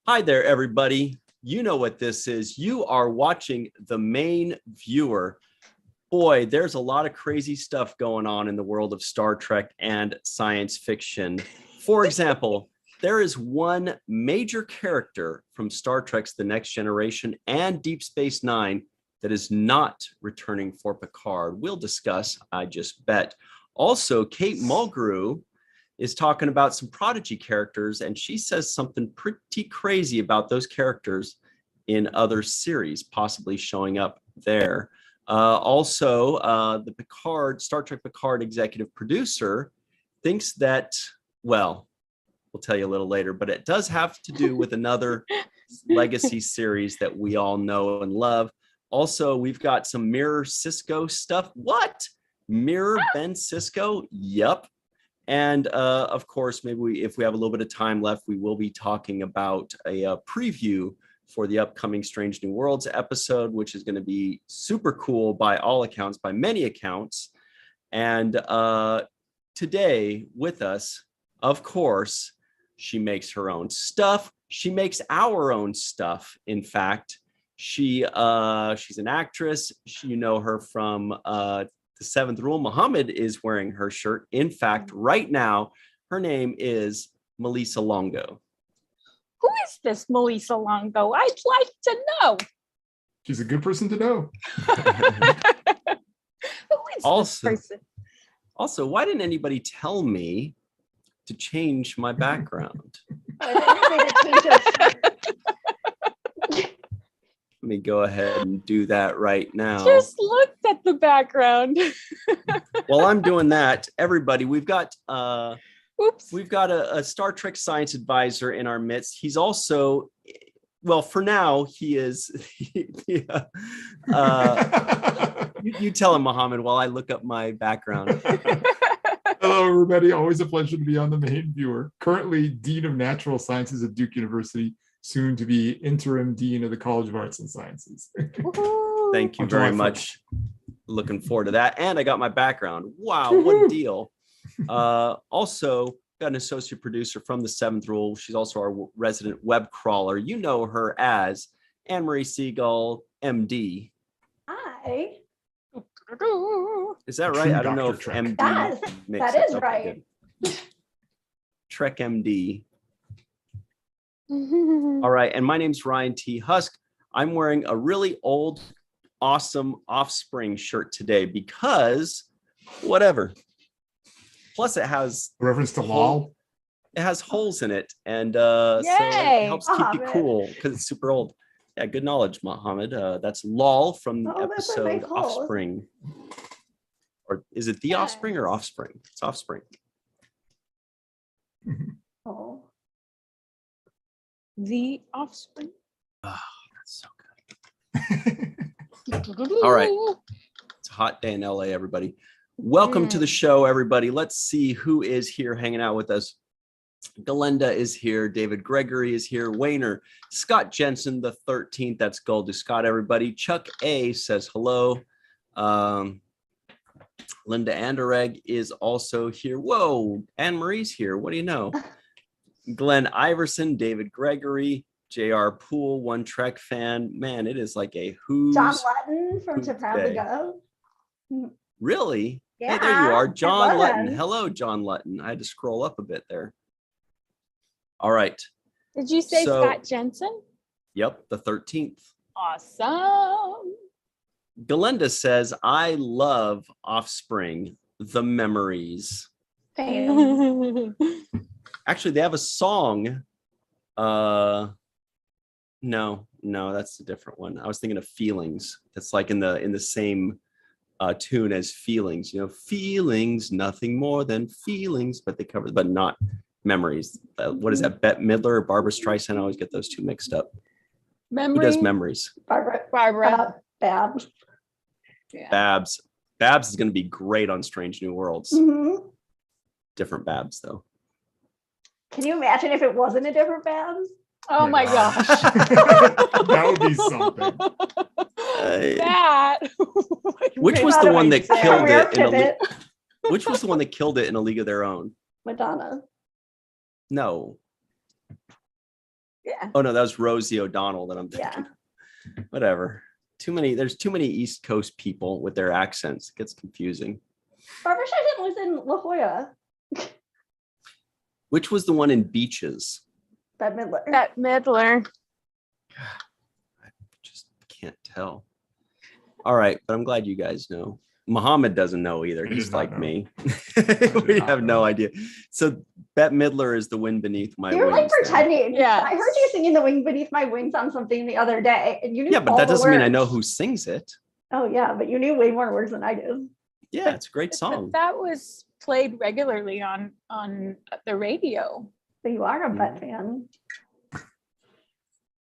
Hi there, everybody. You know what this is. You are watching The Main Viewer. Boy, there's a lot of crazy stuff going on in the world of Star Trek and science fiction. For example, there is one major character from Star Trek's The Next Generation and Deep Space Nine that is not returning for Picard. We'll discuss, I just bet. Also, Kate Mulgrew is talking about some Prodigy characters, and she says something pretty crazy about those characters in other series, possibly showing up there. The Star Trek Picard executive producer thinks that, well, we'll tell you a little later, but it does have to do with another legacy series that we all know and love. Also, we've got some Mirror Cisco stuff. What? Mirror Ben Cisco? Yup. And of course, maybe if we have a little bit of time left, we will be talking about a preview for the upcoming Strange New Worlds episode, which is going to be super cool by all accounts, by many accounts. And today with us, of course, she makes her own stuff. She makes our own stuff. In fact, she's an actress. You know her from The Seventh Rule. Muhammad is wearing her shirt. In fact, right now, her name is Melissa Longo. Who is this Melissa Longo? I'd like to know. She's a good person to know. Who is this person? Also, why didn't anybody tell me to change my background? Let me go ahead and do that right now. Just looked at the background. While I'm doing that, everybody, we've got a Star Trek science advisor in our midst. He's also, well, for now, he is. You tell him, Muhammad, while I look up my background. Hello, everybody. Always a pleasure to be on The Main Viewer. Currently Dean of Natural Sciences at Duke University. Soon to be interim dean of the College of Arts and Sciences. Thank you very much. Looking forward to that. And I got my background. Wow, what a deal. Also, got an associate producer from The Seventh Rule. She's also our resident web crawler. You know her as Anne-Marie Siegel, MD. Hi. Is that right? I don't know if Trek. MD That is right. Trek MD. All right, and my name's Ryan T. Husk. I'm wearing a really old, awesome Offspring shirt today because whatever. Plus, it has reference to LOL. It has holes in it, and so it helps keep you Muhammad. Cool because it's super old. Yeah, good knowledge, Muhammad. That's LOL from the episode Offspring. Or is it The Offspring or Offspring? It's Offspring. Oh. The Offspring. Oh, that's so good. All right. It's a hot day in LA, everybody. Welcome to the show, everybody. Let's see who is here hanging out with us. Galenda is here. David Gregory is here. Wayner. Scott Jensen, the 13th. That's gold to Scott, everybody. Chuck A says hello. Linda Anderegg is also here. Whoa, Anne-Marie's here. What do you know? Glenn Iverson, David Gregory, J.R. Poole, One Trek fan. Man, it is like a who's John Lutton from To Proudly day. Go. Really? Yeah, hey, there you are, John it Lutton. was. Hello, John Lutton. I had to scroll up a bit there. All right. Did you say Scott Jensen? Yep, the 13th. Awesome. Galenda says, I love Offspring, the memories. Fans. Actually, they have a song. No, that's a different one. I was thinking of Feelings. That's like in the same tune as Feelings. You know, feelings, nothing more than feelings, but they cover, but not memories. What is that? Bette Midler or Barbara Streisand? I always get those two mixed up. Memory. Who does memories? Barbara. Babs. Yeah. Babs. Babs is going to be great on Strange New Worlds. Mm-hmm. Different Babs, though. Can you imagine if it wasn't a different Babs? Oh my gosh. That would be something. That. Which was the one that killed it in Pivot. Which was the one that killed it in A League of Their Own? Madonna. No. Yeah. Oh no, that was Rosie O'Donnell that I'm thinking. Yeah. Whatever. There's too many East Coast people with their accents. It gets confusing. Barbara Streisand was in La Jolla. Which was the one in Beaches? Bette Midler. Bette Midler. I just can't tell. All right, but I'm glad you guys know. Muhammad doesn't know either. I He's did not like know. me. did We not have no know. idea. So Bette Midler is the wind beneath my You're wings. like then. pretending. Yeah. I heard you singing "The Wing Beneath My Wings" on something the other day, and you knew Yeah, but all that the doesn't mean I know words. who sings it. Oh yeah, but you knew way more words than I do. Yeah, it's a great song. But that was played regularly on the radio. So you are a Mm. Bette fan.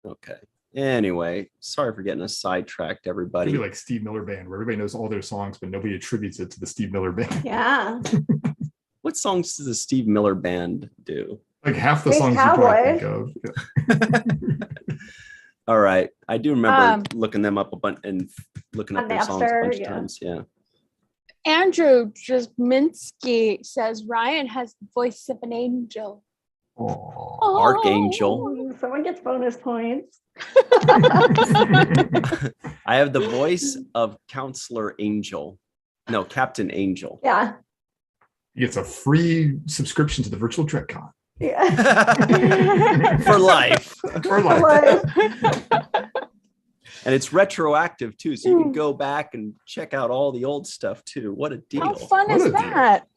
Okay. Anyway, sorry for getting us sidetracked, It'd everybody. be like Steve Miller Band, where everybody knows all their songs, but nobody attributes it to the Steve Miller Band. Yeah. What songs does the Steve Miller Band do? Like half the Space songs Cowboy. you probably think of. All right. I do remember Um, looking them up a bunch and looking up On their songs a Napster, bunch of yeah. times. Yeah. Andrew Jasminski says Ryan has the voice of an angel. Aw. Archangel. Ooh, someone gets bonus points. I have the voice of Counselor Angel. No, Captain Angel. Yeah. He gets a free subscription to the virtual TrekCon. Yeah. For life. For life. Like, And it's retroactive too. So you can go back and check out all the old stuff too. What a deal. How fun What is a deal. that?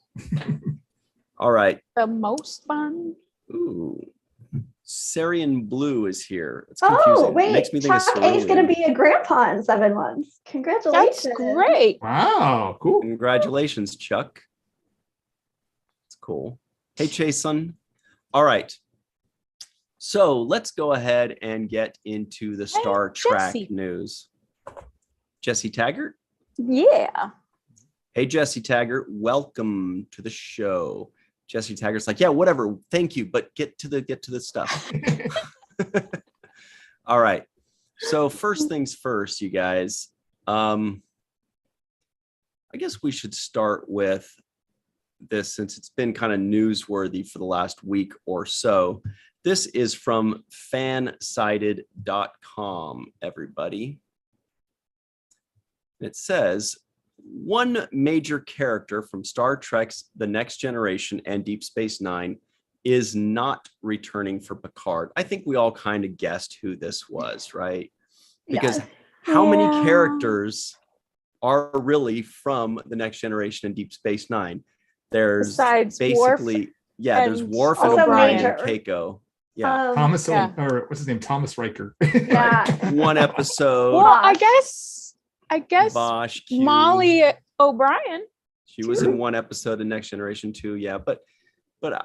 All right. The most fun? Ooh. Syrian Blue is here. It's confusing. oh It wait, makes me think of Chuck A's gonna cerulean. be a grandpa in 7 months. Congratulations. That's great. Wow, cool. Congratulations, Chuck. It's cool. Hey, Chasen. All right. So let's go ahead and get into the Star Trek Jesse. news. Jesse Taggart. Yeah. Hey, Jesse Taggart. Welcome to the show. Jesse Taggart's like, yeah, whatever. Thank you, but get to the stuff. All right. So first things first, you guys. I guess we should start with this since it's been kind of newsworthy for the last week or so. This is from fansided.com, everybody. It says, one major character from Star Trek's The Next Generation and Deep Space Nine is not returning for Picard. I think we all kind of guessed who this was, right? Because Yes. how many Yeah. characters are really from The Next Generation and Deep Space Nine? There's Besides basically, there's and Worf and also O'Brien and Major. Keiko. Yeah, Thomas, Yeah. or what's his name? Thomas Riker. Yeah. one episode. Well, I Bosch. guess Bosch, Q. Molly O'Brien. She was in one episode of Next Generation too. Yeah, but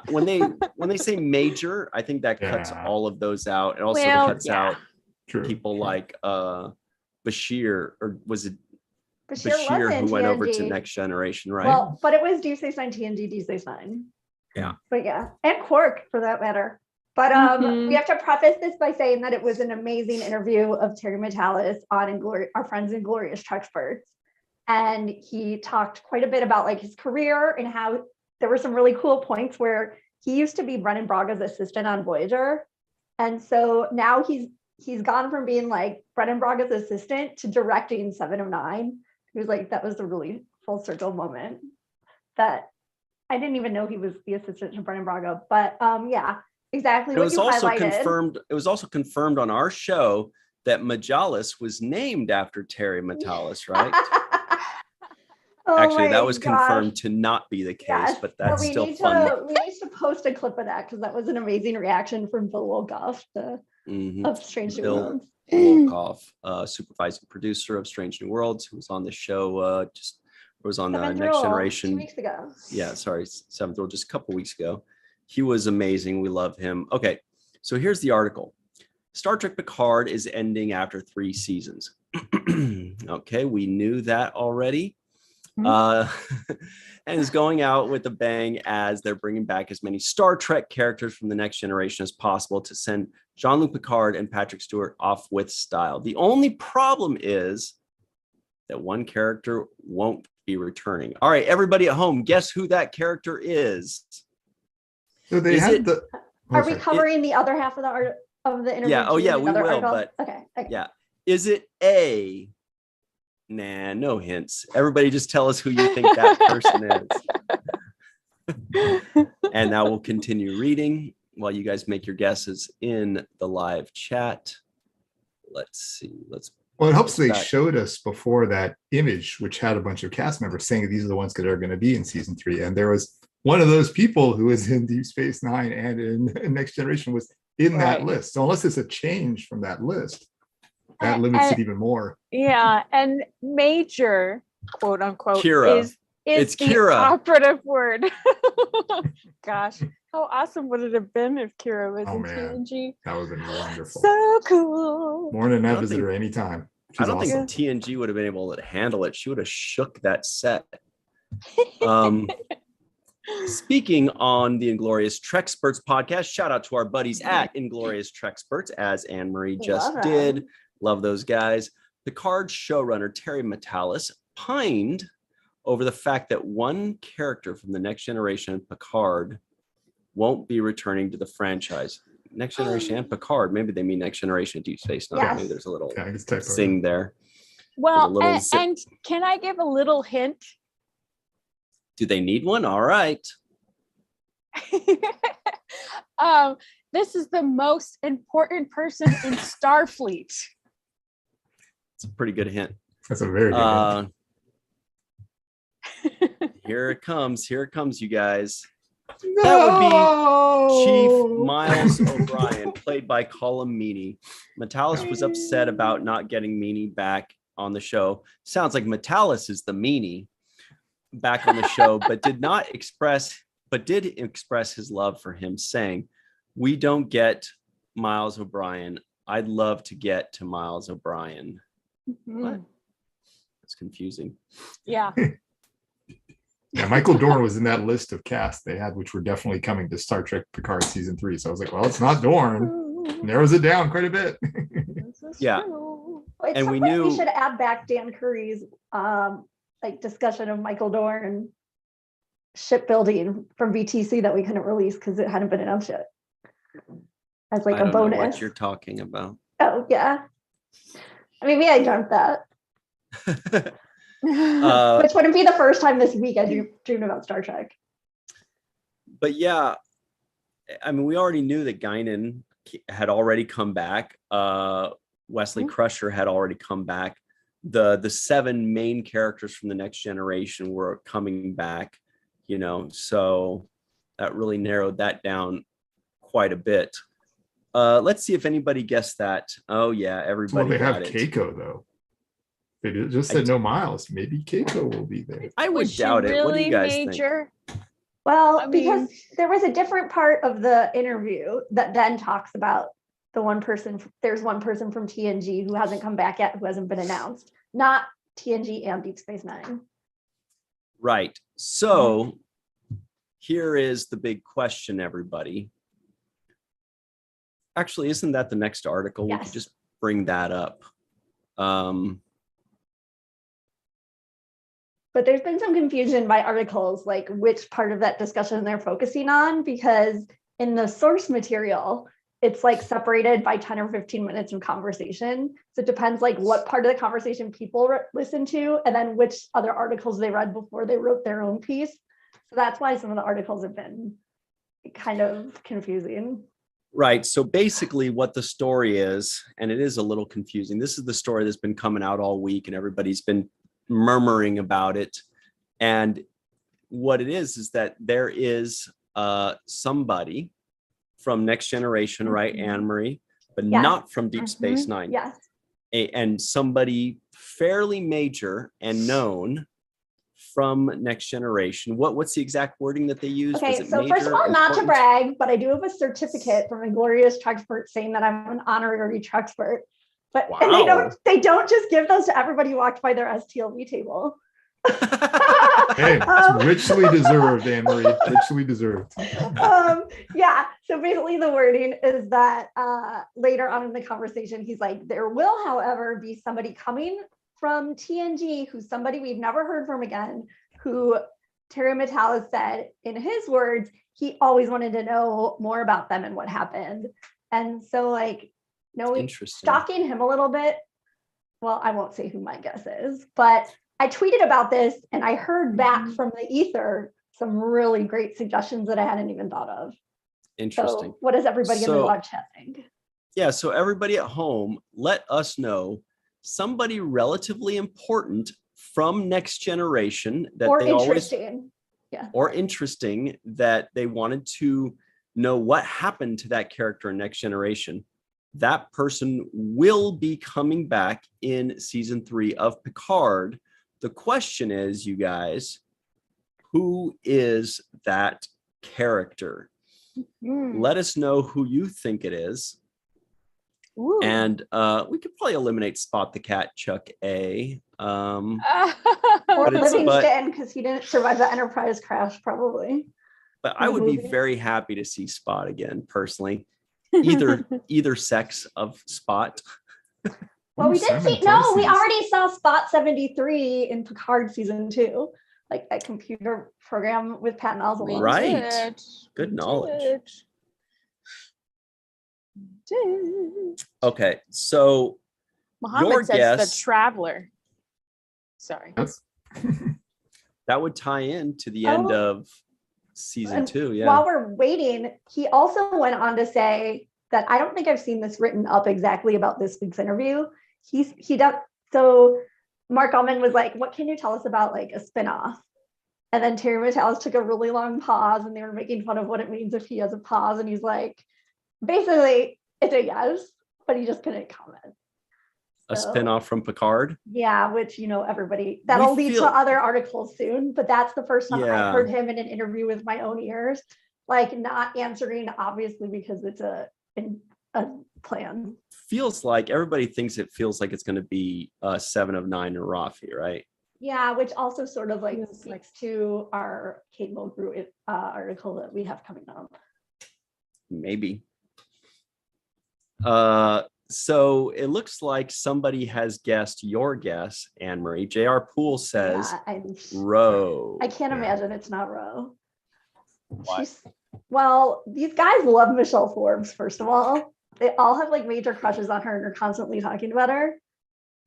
when they say major, I think that cuts Yeah. all of those out. It also Well, cuts yeah. out True. people like Bashir, or was it Bashir Bashir was in who went over to TNG. Next Generation, right? Well, but it was Deep Space Nine, TNG, Deep Space Nine. Yeah. But yeah, and Quark for that matter. But Mhm. we have to preface this by saying that it was an amazing interview of Terry Metalis on our friends Inglorious Treksperts. And he talked quite a bit about like his career and how there were some really cool points where he used to be Brennan Braga's assistant on Voyager. And so now he's gone from being like Brennan Braga's assistant to directing 7 of 9. He was like, that was a really full circle moment that I didn't even know he was the assistant to Brennan Braga. But yeah, exactly It what was you also highlighted. confirmed. It was also confirmed on our show that Majalis was named after Terry Metalis, right? Oh Actually, my that was gosh. confirmed to not be the case, Yes, but that's we still need fun. we need to post a clip of that because that was an amazing reaction from Bill Wolkoff Mhm. of Strange New Bill Worlds. Wolkoff, supervising producer of Strange New Worlds, who was on the show was on the Seventh Next Rule, 2 Generation. weeks ago. Yeah, sorry, Seventh World, just a couple weeks ago. He was amazing. We love him. Okay, so here's the article. Star Trek Picard is ending after 3 seasons. Okay, we knew that already. And is going out with a bang as they're bringing back as many Star Trek characters from the Next Generation as possible to send Jean-Luc Picard and Patrick Stewart off with style. The only problem is that one character won't be returning. All right, everybody at home, guess who that character is? So they Is had it- the. Are we covering the other half of the of the interview? Yeah. Oh, to yeah, read we another will. article? But Okay. yeah, is it A? Nah, no hints. Everybody, just tell us who you think that person is, and now we'll continue reading while you guys make your guesses in the live chat. Let's see. Well, it helps they back. showed us before that image, which had a bunch of cast members saying that these are the ones that are going to be in season 3. And there was one of those people who was in Deep Space Nine and in Next Generation was in that list. So unless it's a change from that list, that limits it even more. Yeah, and major, quote unquote, Kira. is It's the Kira. operative word. Gosh, how awesome would it have been if Kira was in man. TNG? That would have been wonderful. So cool. More than that visitor anytime. I don't awesome. think TNG would have been able to handle it. She would have shook that set. Speaking on the Inglorious Trexperts podcast, shout out to our buddies at Inglorious Trexperts, as Anne-Marie just did. Love those guys. Picard showrunner Terry Matalas pined over the fact that one character from the Next Generation, Picard, won't be returning to the franchise. Next Generation and Picard, maybe they mean Next Generation Deep Space Nine. Yes. Maybe there's a little Yeah, zing there. Well, little and can I give a little hint? Do they need one? All right. This is the most important person in Starfleet. It's a pretty good hint. That's a very good hint. Here it comes, you guys. That would be Chief Miles O'Brien, played by Colm Meaney. Matalas was upset about not getting Meaney back on the show. Sounds like Matalas is the Meaney back on the show, but did express his love for him, saying, "We don't get Miles O'Brien. I'd love to get to Miles O'Brien." What? That's confusing. Yeah. Yeah, Michael Dorn was in that list of cast they had, which were definitely coming to Star Trek Picard season 3. So I was like, well, it's not Dorn. Narrows it down quite a bit. Yeah. And we knew we should add back Dan Curry's discussion of Michael Dorn shipbuilding from VTC that we couldn't release because it hadn't been announced yet. As like I a don't bonus. know what you're talking about. Oh yeah. Maybe I dreamt that. Which wouldn't be the first time this week I dreamed about Star Trek. But yeah, I mean, we already knew that Guinan had already come back. Wesley Crusher had already come back. The 7 main characters from the Next Generation were coming back, so that really narrowed that down quite a bit. Let's see if anybody guessed that. Oh yeah, everybody got it. Keiko though. They just said no Miles. Maybe Keiko will be there. I would doubt it. What do you guys think? Well, because there was a different part of the interview that then talks about the one person. There's one person from TNG who hasn't come back yet, who hasn't been announced. Not TNG and Deep Space Nine. Right. So here is the big question, everybody. Actually, isn't that the next article? Yes. We could just bring that up. But there's been some confusion by articles, like which part of that discussion they're focusing on, because in the source material, it's like separated by 10 or 15 minutes of conversation. So it depends like what part of the conversation people listen to, and then which other articles they read before they wrote their own piece. So that's why some of the articles have been kind of confusing. Right. So basically what the story is, and it is a little confusing. This is the story that's been coming out all week and everybody's been murmuring about it. And what it is that there is somebody from Next Generation, right, Anne-Marie, but not from Deep Space Nine. Yes. And somebody fairly major and known from Next Generation. What's the exact wording that they use? Okay, so first of all, not to brag, but I do have a certificate from Inglorious Trexpert saying that I'm an honorary Trexpert. But and they don't just give those to everybody who walked by their STLV table. Hey, it's richly deserved, Anne-Marie. Richly deserved. Yeah. So basically the wording is that later on in the conversation, he's like, there will, however, be somebody coming from TNG who's somebody we've never heard from again, who Terry Matalas said, in his words, he always wanted to know more about them and what happened. And so like, Interesting. stalking him a little bit. Well, I won't say who my guess is, but I tweeted about this and I heard back from the ether some really great suggestions that I hadn't even thought of. Interesting. So what does everybody in the live chat think? Yeah, so everybody at home, let us know somebody relatively important from Next Generation that Or they always or interesting that they wanted to know what happened to that character in Next Generation. That person will be coming back in season 3 of Picard. The question is, you guys, who is that character? Let us know who you think it is. Ooh. And we could probably eliminate Spot the Cat, Chuck A. Or But it's- Livingston, because he didn't survive the Enterprise crash, probably. But I would be movie. very happy to see Spot again, personally. Either sex of Spot. Well, we Ooh, did see, Simon no, we Twice. already saw Spot 73 in Picard season 2, like that computer program with Patton Oswalt. Right. Good knowledge. Okay, so Muhammad Your says guess- the Traveler. Sorry. That's that would tie in to the end of season And 2. Yeah. While we're waiting, he also went on to say that I don't think I've seen this written up exactly about this week's interview. He does. So Mark Ullman was like, "What can you tell us about like a spinoff?" And then Terry Matalas took a really long pause, and they were making fun of what it means if he has a pause. And he's like, basically, it's a yes, but he just couldn't comment. A So, spinoff from Picard. yeah, which everybody that'll lead feel- to other articles soon. But that's the first time Yeah. I heard him in an interview with my own ears, like not answering obviously because it's a plan. Feels like everybody thinks it feels like it's going to be 7 of 9 and Rafi, right? Yeah, which also sort of like Yes, like- speaks to our Kate Mulgrew article that we have coming up. Maybe. So it looks like somebody has guessed your guess, Anne-Marie. J.R. Poole says Yeah, Roe. I can't Yeah. imagine it's not Roe. Why? Well, these guys love Michelle Forbes, first of all. They all have like major crushes on her and are constantly talking about her.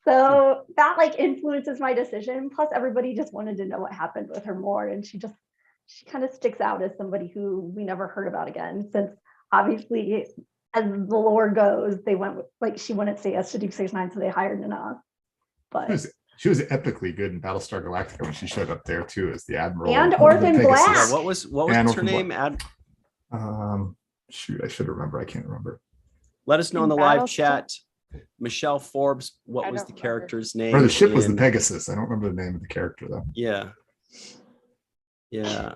So that like influences my decision. Plus, everybody just wanted to know what happened with her more. And she kind of sticks out as somebody who we never heard about again, since obviously, as the lore goes, they went with, like, she wouldn't say yes to Deep Space Nine, so they hired Nana. But she was epically good in Battlestar Galactica when she showed up there too as the Admiral. And of Orphan Pegasus. Black. Yeah, what was And her Orphan name? Shoot, I should remember. I can't remember. Let us know in In the live Battlestar- chat. Michelle Forbes, what I was don't the remember. character's name? Or the ship was the in- Pegasus. I don't remember the name of the character though. Yeah. Yeah.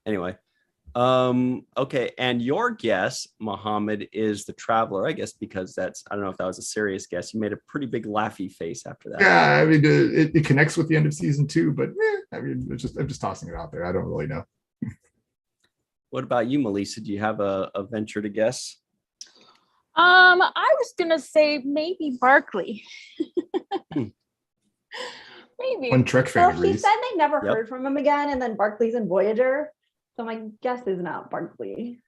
Anyway. Okay. And your guess, Mohammed, is the Traveler, I guess, because I don't know if that was a serious guess. You made a pretty big laughy face after that. Yeah, I mean, it connects with the end of season 2, but I mean, I'm just tossing it out there. I don't really know. What about you, Melissa? Do you have a venture to guess? I was gonna say maybe Barkley. Maybe. One Trek fan well, he agrees. said they never Yep. heard from him again, and then Barkley's in Voyager. So my guess is not Barkley.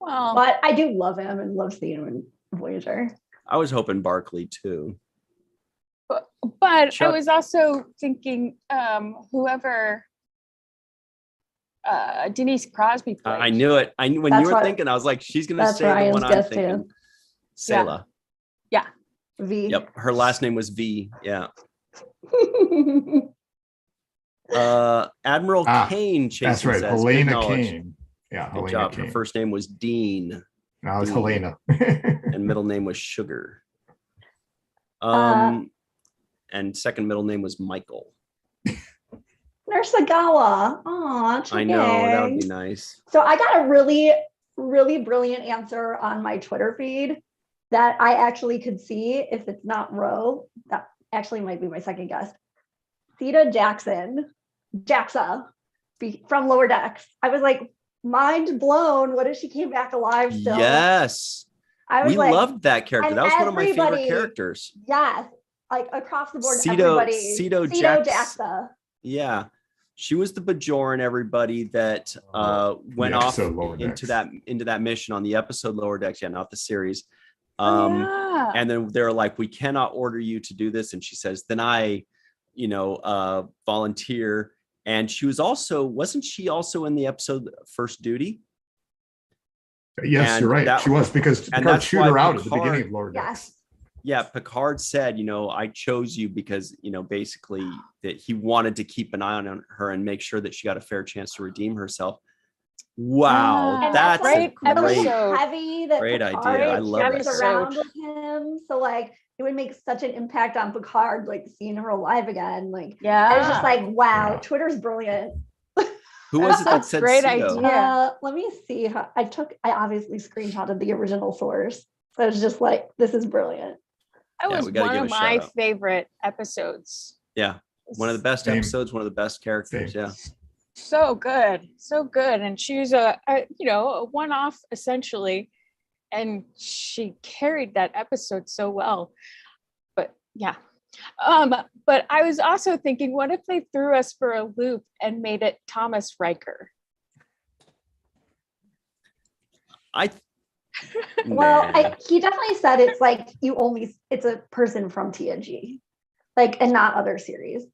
Well, But I do love him and love seeing him in Voyager. I was hoping Barkley too. but I Chuck- was also thinking whoever Denise Crosby played. I knew it. When That's you were what- thinking, I was like, she's gonna that's say the Ryan's one I'm guess, too. thinking. Selah. V. Yep. Her last name was V. Yeah. Admiral Kane. Jason That's right. says, Helena good knowledge. Kane. Yeah, Good Helena job. Kane. Her first name was Dean, No, it was Dean. Helena. and middle name was Sugar. And second middle name was Michael. Nurse Ogawa. Aw, I know, that would be nice. So I got a really, really brilliant answer on my Twitter feed that I actually could see if it's not Roe. That actually might be my second guess. Theta Jaxa from Lower Decks. I was like, mind blown. What if she came back alive still? Yes. I was We like, loved that character. and That was one of my favorite everybody- characters. yes, like across the board, Ceto everybody. Jax- Jaxa. Yeah. She was the Bajoran, everybody, that went off into that mission on the episode Lower Decks. Yeah, not the series. And then they're like, we cannot order you to do this. And she says, then I, volunteer. And she wasn't she also in the episode First Duty? Yes, and you're right. She was, because Picard chewed her out at the beginning of Lower Decks. Yes. Yeah, Picard said, I chose you because, basically that he wanted to keep an eye on her and make sure that she got a fair chance to redeem herself. Wow, that's a great heavy. That great Picard idea. I love it. Around with him, so like it would make such an impact on Picard, like seeing her alive again. Like, I was just like, wow, Twitter's brilliant. Who was it that said great Cito? idea? Let me see. I obviously screenshotted the original source, so I was just like, this is brilliant. That was one of my favorite episodes. Yeah, one of the best episodes, one of the best characters. Yeah. So good, and she's a one-off essentially, and she carried that episode so well. But yeah, but I was also thinking, what if they threw us for a loop and made it Thomas Riker? He definitely said it's like it's a person from TNG, like, and not other series.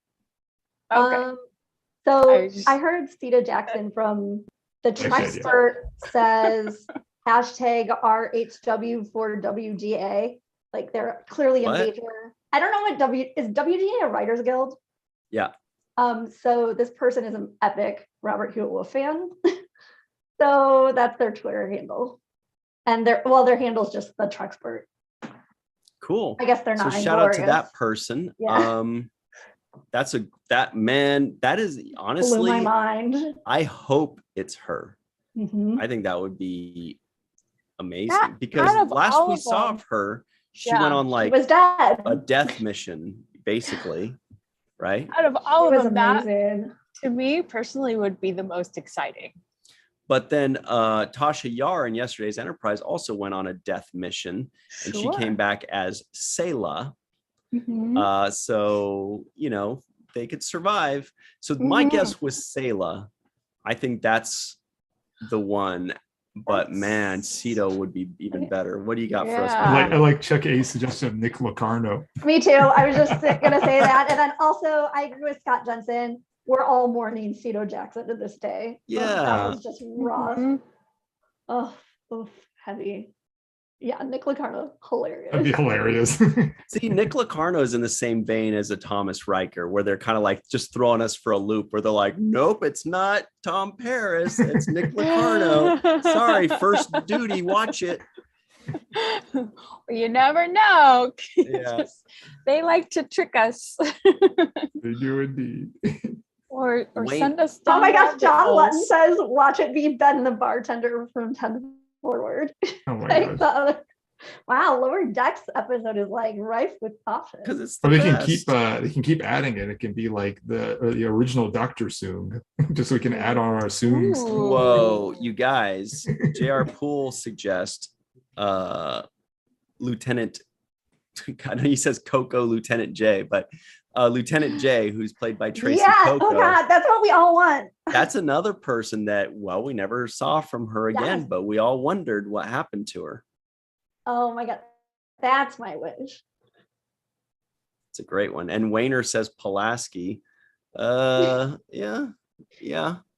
Okay. So I heard Sita Jackson from the Trexpert says #RHW for WGA. Like, they're clearly a major. I don't know what is WGA a writers guild? Yeah. So this person is an epic Robert Hewitt fan. So that's their Twitter handle. And their handle's just the Trexpert. Cool. I guess they're not. So shout out to that person. Yeah. That is honestly blew my mind. I hope it's her. Mm-hmm. I think that would be amazing, because last we saw of her, she went on like a death mission, basically, right? Out of all of them, that to me personally would be the most exciting. But then Tasha Yar in yesterday's Enterprise also went on a death mission, and she came back as Sayla. Mm-hmm. So they could survive. So my guess was Sayla. I think that's the one. But man, Cito would be even better. What do you got for us? I like Chuck A's suggestion of Nick Locarno. Me too. I was just gonna say that. And then also I agree with Scott Jensen. We're all mourning Cito Jackson to this day. Yeah. That was just rough. Oh, heavy. Yeah, Nick Locarno, hilarious. That'd be hilarious. See, Nick Locarno is in the same vein as a Thomas Riker, where they're kind of like just throwing us for a loop, where they're like, nope, it's not Tom Paris, it's Nick Locarno. Sorry, First Duty, watch it. Well, you never know. Yeah. They like to trick us. They do indeed. Or send us down. Oh my gosh, John Lutton says, watch it be Ben the bartender from 10 Forward. Oh my gosh. Wow, Lower Decks episode is like rife with options. Because it's they can keep adding it. It can be like the original Dr. Soong, just so we can add on our Soongs. Whoa, you guys! J.R. Poole suggests Lieutenant. I know he says Coco Lieutenant J, but Lieutenant J, who's played by Tracy Coco. Oh God, that's what we all want. That's another person that, we never saw from her again, but we all wondered what happened to her. Oh my God, that's my wish. It's a great one. And Wayner says Pulaski. Yeah.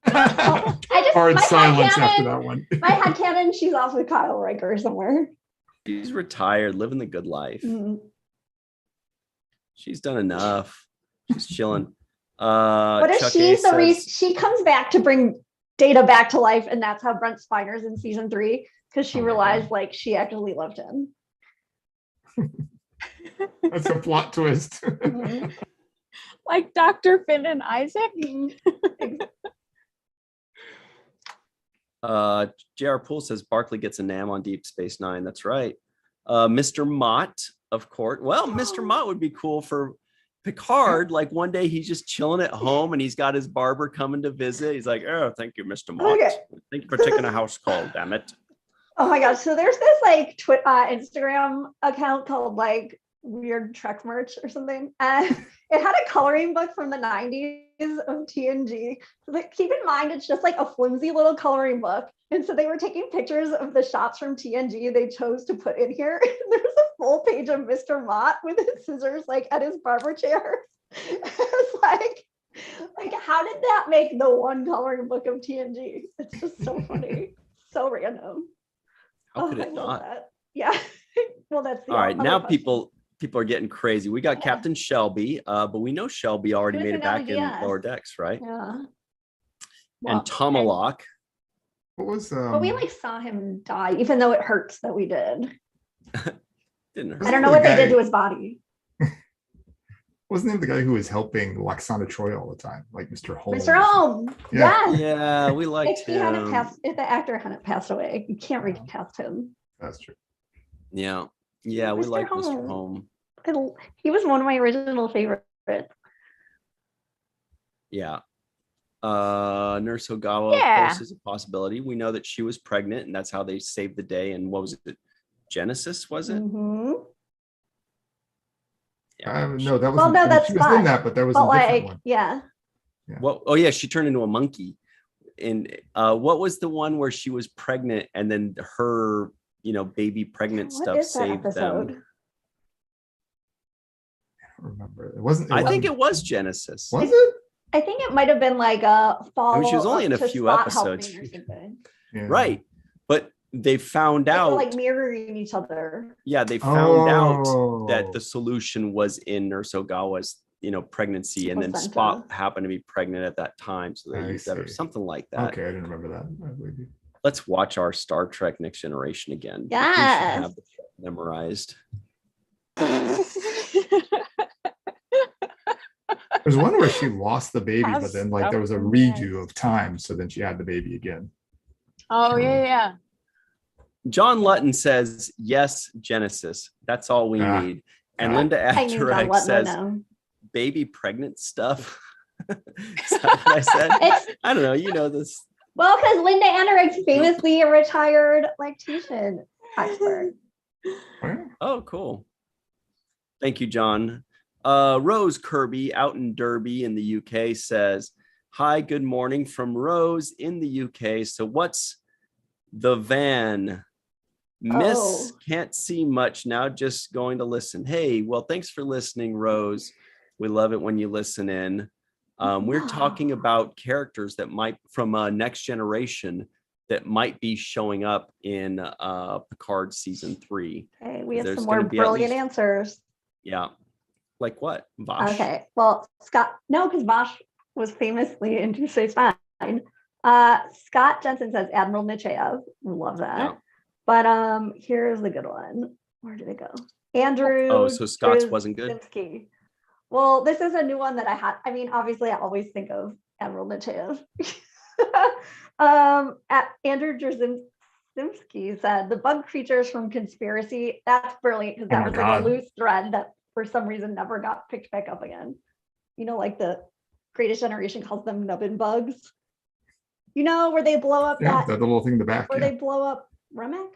Hard silence after that one. My headcanon, she's off with Kyle Riker somewhere. She's retired, living the good life. Mm-hmm. She's done enough. She's chilling. What if she's the reason she comes back to bring Data back to life, and that's how Brent Spiner's in season 3, because she realized like she actually loved him. That's a plot twist. Mm-hmm. Like Dr. Finn and Isaac. J.R. Poole says Barclay gets a NAM on Deep Space Nine. That's right. Mr. Mott, of course. Well, Mr. Mott would be cool for Picard. Like one day he's just chilling at home and he's got his barber coming to visit. He's like, oh, thank you, Mr. Mott. Okay. Thank you for taking a house call, damn it. Oh my gosh. So there's this like Instagram account called like weird Trek merch or something. And it had a coloring book from the 90s of TNG. But keep in mind, it's just like a flimsy little coloring book. And so they were taking pictures of the shots from TNG they chose to put in here. There's a full page of Mr. Mott with his scissors like at his barber chair. It's like, how did that make the one coloring book of TNG? It's just so funny. So random. How could I it love not? that. Yeah. Well, that's the All right, other now question. people are getting crazy. We got Yeah. Captain Shelby, but we know Shelby already She was made in it back in LDS. Lower Decks, right? Yeah. And Tomalak. What was But we like saw him die, even though it hurts that we did. Didn't hurt. I don't know what they did to his body. wasn't he the guy who was helping Loxana Troy all the time, like Mr. Holmes? Mr. Holmes. Yeah. Yes. Yeah, we liked If he hadn't him. passed, if the actor hadn't passed away, you can't recast him. That's true. Yeah, yeah, we Mr. like Mr. Holmes. Home. He was one of my original favorites. Yeah. Nurse Ogawa, Yeah. of course, is a possibility. We know that she was pregnant, and that's how they saved the day. And what was it? Genesis, was it? Mhm. Yeah. No, that was Well, no, that's she was in fine. that, but there was But a different like, one. yeah. Well, oh yeah, she turned into a monkey. And what was the one where she was pregnant and then her, baby pregnant What stuff is that saved episode? them? I don't remember. It wasn't. I think it was Genesis. was it. I think it might have been like a follow. she was only in a to few Spot helping episodes. or something. Yeah. Right. But they found They were out, like mirroring each other. yeah, they found out Oh. that the solution was in Nurse Ogawa's, pregnancy, and then Placenta. Spot happened to be pregnant at that time, so they I used that or see. something like that. Okay, I didn't remember that. I believe you. Let's watch our Star Trek Next Generation again. We should Yes. have the show memorized. There's one where she lost the baby, Has but then like there was a stuff redo of time, so then she had the baby again. Oh yeah. John Lutton says, yes, Genesis. That's all we Ah. need. And Ah. Linda I knew that Afterek wasn't says, them. baby pregnant stuff. Is that what I said? It's I don't know. You know this. well, because Linda Andereg's famously a retired lactation expert. Well, Oh, cool. Thank you, John. Rose Kirby out in Derby in the UK says, hi, good morning from Rose in the UK. So what's the van? Miss Oh. can't see much now, just going to listen. Hey, well, thanks for listening, Rose. We love it when you listen in. We're talking about characters that might from Next Generation that might be showing up in Picard season 3. Okay, we have There's some more gonna be at brilliant least- answers. Yeah. Like what? Vosh? Okay, well, Scott, no, because Vosh was famously in Deep Space Nine. Scott Jensen says Admiral Nechayev. Love that. Yeah. But here's the good one. Where did it go? Andrew. Oh, so Scott's wasn't good? Drzezinski. Well, this is a new one that I had. I mean, obviously, I always think of Admiral Nechayev. Andrew Drzezinski said the bug creatures from Conspiracy. That's brilliant because that Oh my was like a God. loose thread that for some reason never got picked back up again. Like the Greatest Generation calls them nubbin bugs. Where they blow up yeah, that, that little thing in the back. where Yeah. they blow up Remick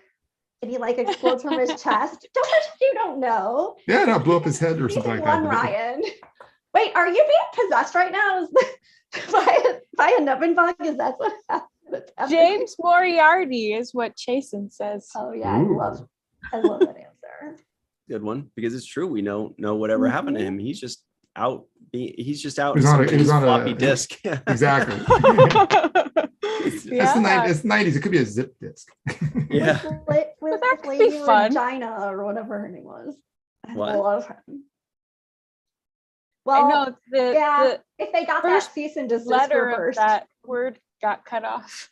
and he like explodes from his chest. Don't pretend you don't know. Yeah, no, blew up his head or something Season like that. one, but Ryan. Wait, are you being possessed right now? by a nubbin bug? Is that what happened? James Moriarty is what Chasen says. Oh yeah, Ooh. I love that answer. Good one, because it's true. We don't know whatever happened to him. He's just out. He's just out. He was in on a- he somebody's was on a- floppy disk. Exactly. It's the Yeah. it's 90s. It could be a zip disk. Yeah. With that could Lady be fun. Regina or whatever her name was. I What? love her. I Well, know yeah, if they got that first cease and desist the letter of reversed. that word got cut off.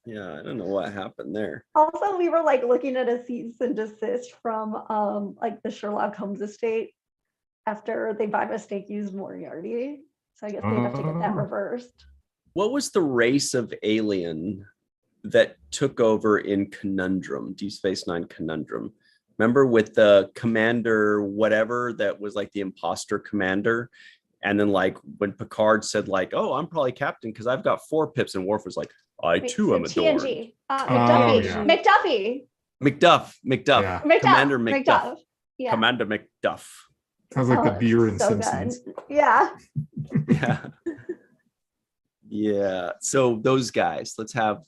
Yeah, I don't know what happened there. Also, we were like looking at a cease and desist from like the Sherlock Holmes estate after they by mistake used Moriarty. So I guess they have to get that Oh. reversed. What was the race of alien that took over in Conundrum, Deep Space Nine Conundrum? Remember with the commander, whatever, that was like the imposter commander. And then like when Picard said like, oh, I'm probably captain because I've got 4 pips. And Worf was like, I Wait, too so am a Dorn. TNG. Oh, McDuffie. yeah. McDuffie. McDuff. Yeah. Commander McDuff. Yeah. Commander McDuff. Sounds like the Oh, beer in so Simpsons. good. Yeah. Yeah. Yeah. So those guys, let's have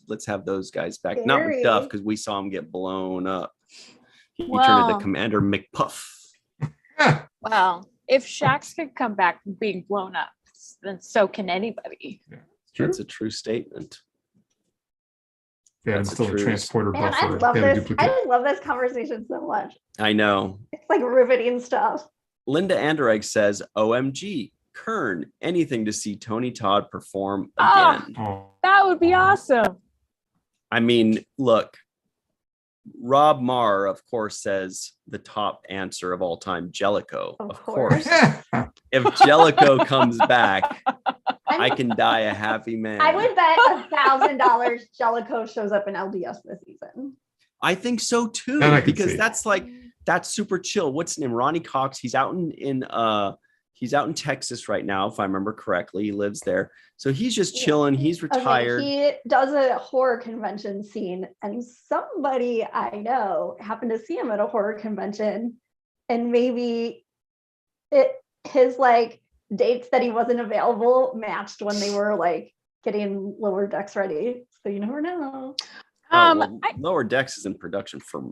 those guys back. Not Very. McDuff, because we saw him get blown up. He turned Wow. into Commander McPuff. Well, if Shax could come back from being blown up, then so can anybody. True. That's a true statement. Yeah, I'm That's a still a truth. transporter Man, I buffer. love and a this. duplicate. I love this conversation so much. I know. It's like riveting stuff. Linda Anderegg says, OMG, Kern, anything to see Tony Todd perform Ah. again. Oh, That would be awesome. I mean, look, Rob Marr, of course, says the top answer of all time, Jellicoe. Of Of course. course. If Jellicoe comes back, I can die a happy man. I would bet $1,000 Jellicoe shows up in LDS this season. I think so too, That I could because see. that's super chill. What's his name? Ronnie Cox. He's out in Texas right now, if I remember correctly. He lives there, so he's just Yeah. chilling. He's retired. Okay, he does a horror convention scene, and somebody I know happened to see him at a horror convention, and maybe his like dates that he wasn't available matched when they were like getting Lower Decks ready. So you never know. Well, Lower Decks is in production for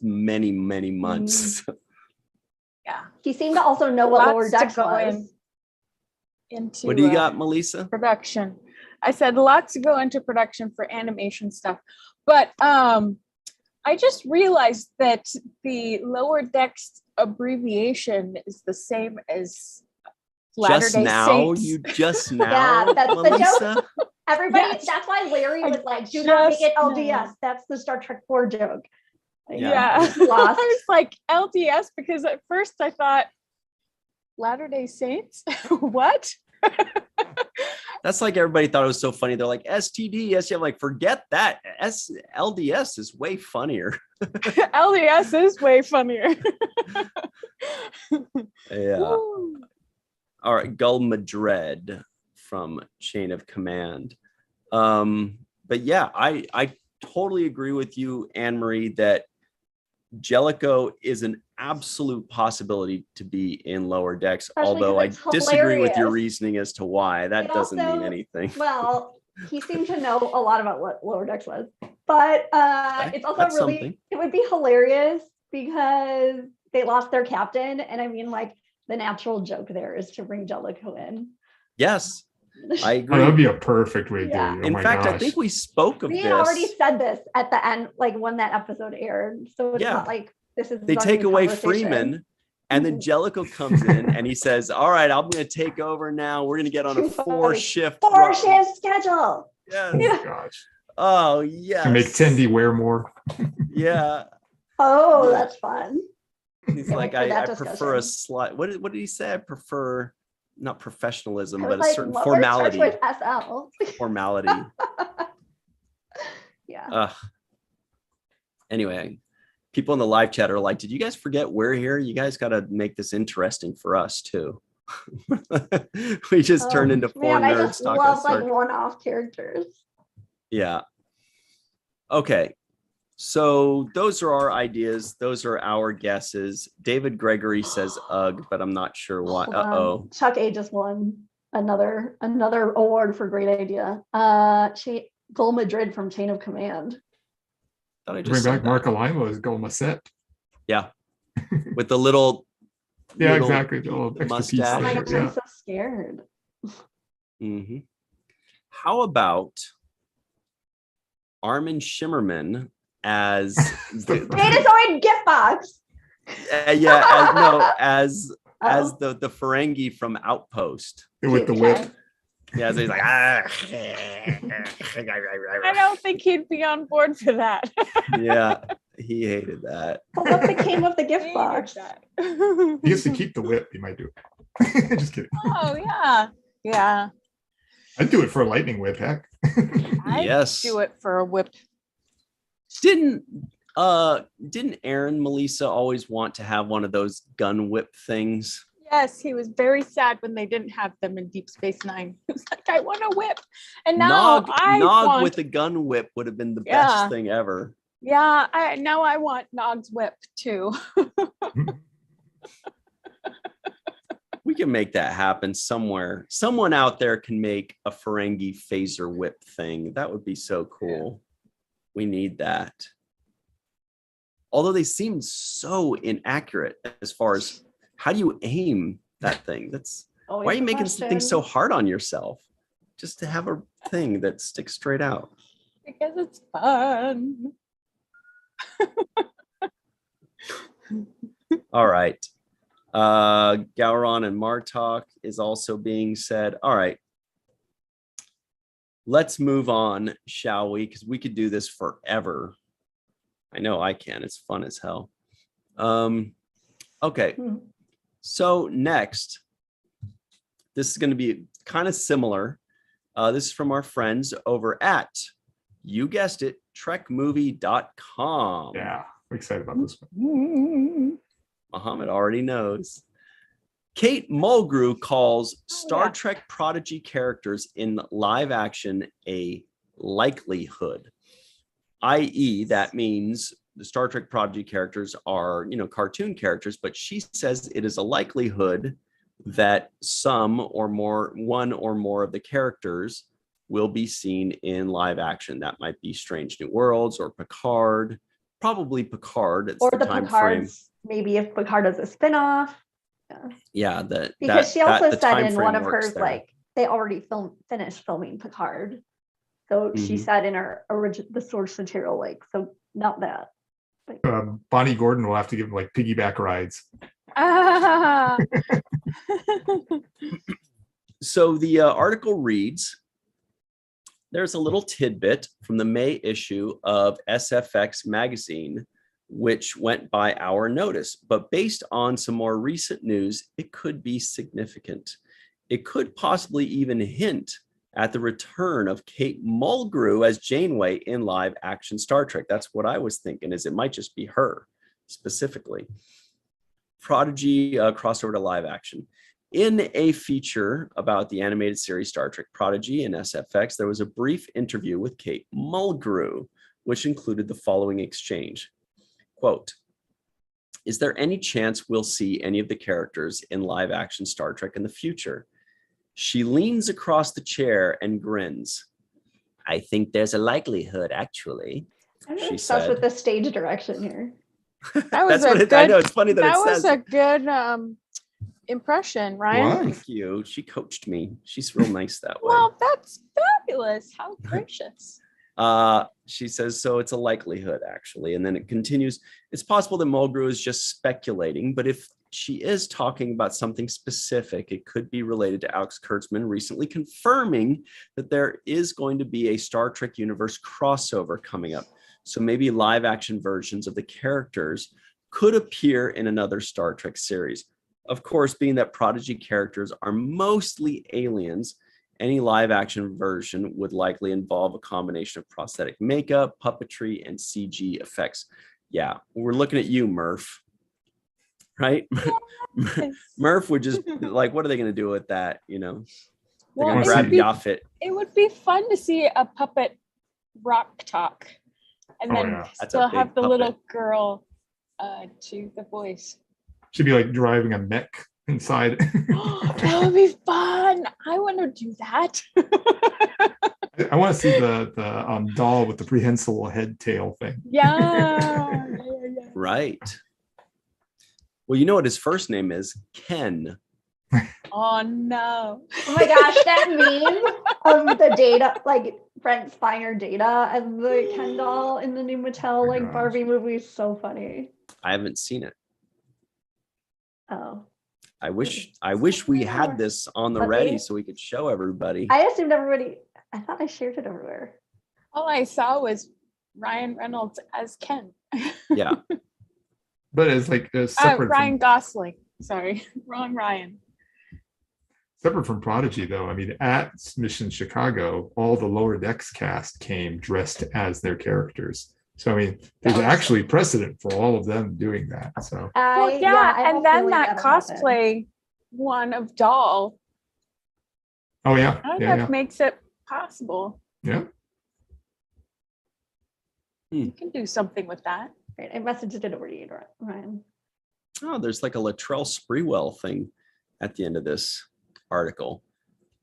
many months. Yeah. He seemed to also know what Lower Lots to Decks go was. into What do you got, Melissa? production. I said lots to go into production for animation stuff, but I just realized that the Lower Decks abbreviation is the same as Just Latter-day now, Saints. you just now, Yeah, that's the Melissa. Everybody, Yes. that's why Larry I was like, do not make it just LDS. know. That's the Star Trek 4 joke. Like, Yeah. Yeah. Lost. I was like LDS because at first I thought Latter-day Saints. What? That's like everybody thought it was so funny. They're like STD, STD. I'm like, forget that. LDS is way funnier. LDS is way funnier. Yeah. Woo. All right, Gull Madred from Chain of Command. But yeah, I totally agree with you, Anne-Marie, that Jellicoe is an absolute possibility to be in Lower Decks, Especially although I 'cause it's disagree with your hilarious. reasoning as to why. That It doesn't mean also- anything. Well, he seemed to know a lot about what Lower Decks was. But it's also That's really, something. it would be hilarious because they lost their captain. And I mean, like, the natural joke there is to bring Jellicoe in. Yes, I Oh, that would agree. be a perfect way to Yeah. do it. Oh In my fact, I gosh. think we spoke of We this. had already said this at the end, like when that episode aired. So it's Yeah. not like this is They not take new away conversation. Freeman, and then Jellicoe comes in and he says, all right, I'm going to take over now. We're going to get on a Too funny. 4-shift. 4-shift schedule. Yes. Oh Yeah. my goch. Oh, yes. To make Tendi wear more. Yeah. Oh, Yeah. that's fun. He's Can't like, wait for that I prefer a discussion. slight. What did he say? I prefer not professionalism, I but was a like, certain Lower formality. starts with SL. Formality. Yeah. Anyway, people in the live chat are like, did you guys forget we're here? You guys got to make this interesting for us too. We just turned into four Man, I nerds just talking love like Star- one-off characters. Yeah. Okay. So those are our ideas. Those are our guesses. David Gregory says ugh, but I'm not sure why. Hold on. Uh-oh. Chuck A just won another award for great idea. Gol Madrid from Chain of Command. Thought I Bring just said back that. Mark Alimo as Golmaset. Yeah. With the little Yeah, little exactly. The little extra piece mustache. Oh my there, gosh, yeah. I'm so scared. Mhm. How about Armin Shimmerman as Datazoid gift box. as Oh. the Ferengi from Outpost. With the Okay. whip. Yeah, so he's like ah. I don't think he'd be on board for that. Yeah, he hated that. Well, what became of the gift Hated box? that. He gets to keep the whip. He might do it. Just kidding. Oh yeah, yeah. I'd do it for a lightning whip. Heck. I'd Yes. do it for a whip. Didn't Aaron Melissa always want to have one of those gun whip things? Yes, he was very sad when they didn't have them in Deep Space Nine. He was like, I want a whip. And now Nog I want with a gun whip would have been the Yeah. best thing ever. Yeah, now I want Nog's whip too. We can make that happen somewhere. Someone out there can make a Ferengi phaser whip thing. That would be so cool. We need that. Although they seem so inaccurate as far as how do you aim that thing? Why are you making things so hard on yourself? Just to have a thing that sticks straight out. Because it's fun. All right. Gowron and Martok is also being said. All right. Let's move on, shall we? Because we could do this forever. I know I can. It's fun as hell. Okay. So next, this is going to be kind of similar. This is from our friends over at, you guessed it, trekmovie.com. Yeah, I'm excited about this one. Muhammad already knows. Kate Mulgrew calls Star Trek Prodigy characters in live action a likelihood, i.e., that means the Star Trek Prodigy characters are, cartoon characters, but she says it is a likelihood that one or more of the characters will be seen in live action. That might be Strange New Worlds or Picard, probably Picard. It's or the time frame. Maybe if Picard does a spinoff. Yeah, because she also said in one of hers, they already finished filming Picard. So she said in her the source material, so not that. Bonnie Gordon will have to give them piggyback rides. So the article reads, there's a little tidbit from the May issue of SFX magazine, which went by our notice, but based on some more recent news, it could be significant. It could possibly even hint at the return of Kate Mulgrew as Janeway in live action Star Trek. That's what I was thinking, is it might just be her specifically. Prodigy crossover to live action. In a feature about the animated series Star Trek Prodigy and SFX, there was a brief interview with Kate Mulgrew, which included the following exchange. Quote, is there any chance we'll see any of the characters in live action Star Trek in the future? She leans across the chair and grins. I think there's a likelihood, actually. I'm obsessed with the stage direction here. That was I know. It's funny that it says. That was a good impression, Ryan. What? Thank you. She coached me. She's real nice that way. Well, that's fabulous. How gracious. She says, so it's a likelihood, actually. And then it continues. It's possible that Mulgrew is just speculating, but if she is talking about something specific, it could be related to Alex Kurtzman recently confirming that there is going to be a Star Trek universe crossover coming up. So maybe live action versions of the characters could appear in another Star Trek series. Of course, being that Prodigy characters are mostly aliens, any live action version would likely involve a combination of prosthetic makeup, puppetry, and CG effects. Yeah, we're looking at you, Murph. Right? Yes. Murph would just what are they going to do with that? They're going Well, to grab Yaffet. it would be fun to see a puppet rock talk, and then still have the puppet. little girl do the voice. Should be driving a mech inside. That would be fun. I want to do that. I want to see the doll with the prehensile head tail thing. Yeah. Right. Well, you know what his first name is? Ken. Oh no. Oh my gosh, that meme of the Data, Brent Spiner Data and the Ken doll in the new Mattel gosh. Barbie movie is so funny. I haven't seen it. Oh. I wish we had this on the ready so we could show everybody. I assumed everybody, I thought I shared it everywhere. All I saw was Ryan Reynolds as Ken. Yeah. But it's separate Ryan Gosling. Sorry, wrong Ryan. Separate from Prodigy, though. I mean, at Mission Chicago, all the Lower Decks cast came dressed as their characters. So, I mean, there's actually precedent for all of them doing that. So, And then that cosplay one of Doll. Oh, yeah. That makes it possible. Yeah. You can do something with that. Right, I messaged it over to you, Ryan. Oh, there's like a Latrell Sprewell thing at the end of this article.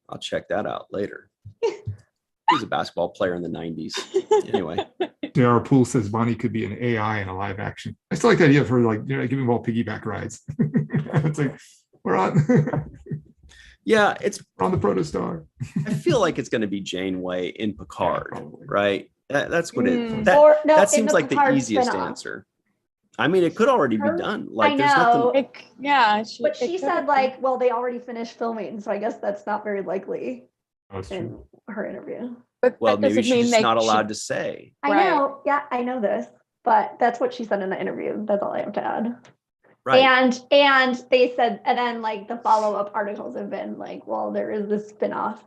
I'll check that out later. He was a basketball player in the 90s. Anyway. J.R. Poole says Bonnie could be an AI in a live action. I still like the idea of her like giving them all piggyback rides. It's like we're on Yeah, we're on the Protostar. I feel like it's going to be Janeway in Picard, Probably. right? That's what it Or, no, that in seems like the Picard easiest spin-off. answer. I mean, it could already be Her- done. Like I there's know. nothing. But she said like, well, they already finished filming, so I guess that's not very likely That's in true. her interview. But Well, that maybe doesn't mean she's they not should- allowed to say. I Right. know, yeah, I know this, but that's what she said in the interview. That's all I have to add. Right. And they said, and then like the follow-up articles have been like, well, there is this spin-off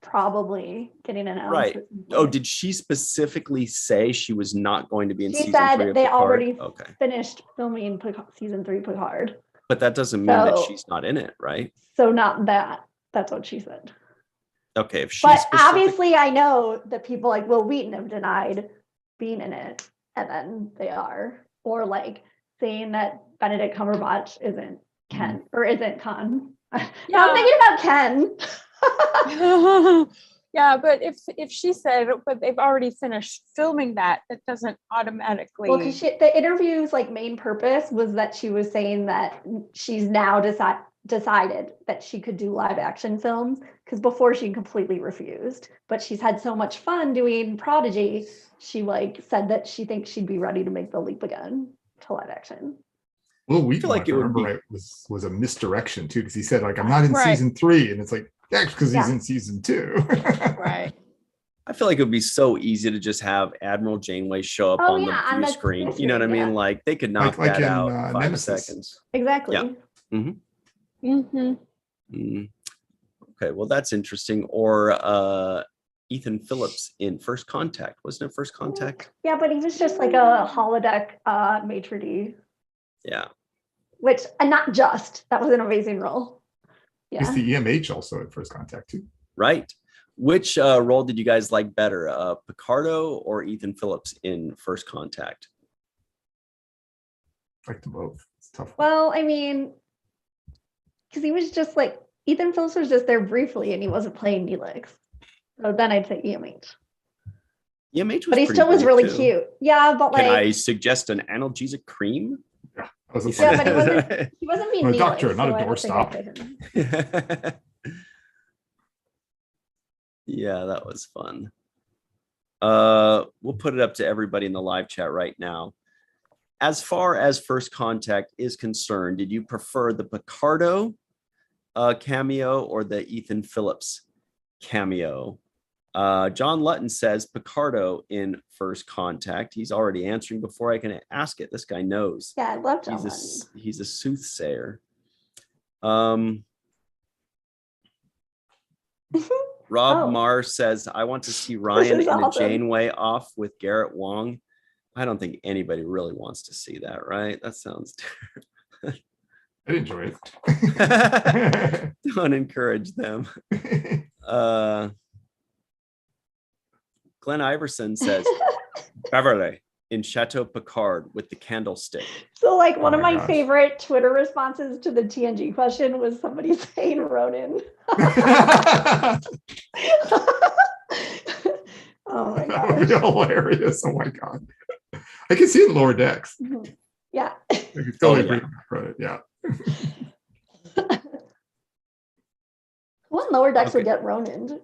probably getting announced. Right. at some Oh, point. did she specifically say she was not going to be in She season said 3 of they Picard? already Okay. finished filming season 3 Picard. But that doesn't mean that So- she's not in it, right? So not that. That's what she said. Okay, if she But specific- obviously, I know that people like Will Wheaton have denied being in it, and then they are, or like saying that Benedict Cumberbatch isn't Ken or isn't Khan. Yeah, I'm thinking about Ken. Yeah, but if she said, but they've already finished filming that doesn't automatically. Well, because the interview's like main purpose was that she was saying that she's now decided that she could do live action films, because before she completely refused, but she's had so much fun doing Prodigy, she like said that she thinks she'd be ready to make the leap again to live action. Well, we feel like like it would remember be- right was a misdirection too, because he said like I'm not in Right. season 3, and it's like that's because he's Yeah. in season 2. Right. I feel like it would be so easy to just have Admiral Janeway show up Oh, on yeah, the on view the screen. view You know what I screen, mean? yeah. Like they could knock Like that in, out in 5 Nemesis. seconds. Exactly. Yeah. Mm-hmm. Mm. Okay, well that's interesting. Or Ethan Phillips in First Contact. Wasn't it First Contact? Yeah, but he was just like a holodeck maitre d', Yeah. which not just that was an amazing role. He's Yeah. the EMH also at First Contact too. Right. Which role did you guys like better, Picardo or Ethan Phillips in First Contact? Like them both. It's a tough. Well, I mean, because he was just like Ethan Phillips was just there briefly, and he wasn't playing Neelix. So then I'd say EMH. EMH was But he pretty still was brief, really too. cute. Yeah, but Can like I suggest an analgesic cream? That was a Yeah, fun- but he wasn't being I'm a Neelix, doctor, not a so I don't think doorstop. I'd say him. Yeah, that was fun. We'll put it up to everybody in the live chat right now. As far as First Contact is concerned, did you prefer the Picardo cameo or the Ethan Phillips cameo? John Lutton says Picardo in First Contact. He's already answering before I can ask it. This guy knows. Yeah, I love John Lennon. He's a soothsayer. Rob Oh. Marr says, I want to see Ryan is in a awesome. Janeway off with Garrett Wong. I don't think anybody really wants to see that, right? That sounds I enjoy terrible. it. Don't encourage them. Glenn Iverson says, Beverly in Chateau Picard with the candlestick. So like one Oh of my my gosh. favorite Twitter responses to the TNG question was somebody saying Ronan. Oh my That would be gosh. hilarious. Oh my god. I can see it in Lower Decks. Mhm. Yeah. I can totally yeah. bring it back, right? Yeah. What lower decks Okay. would get Ronan?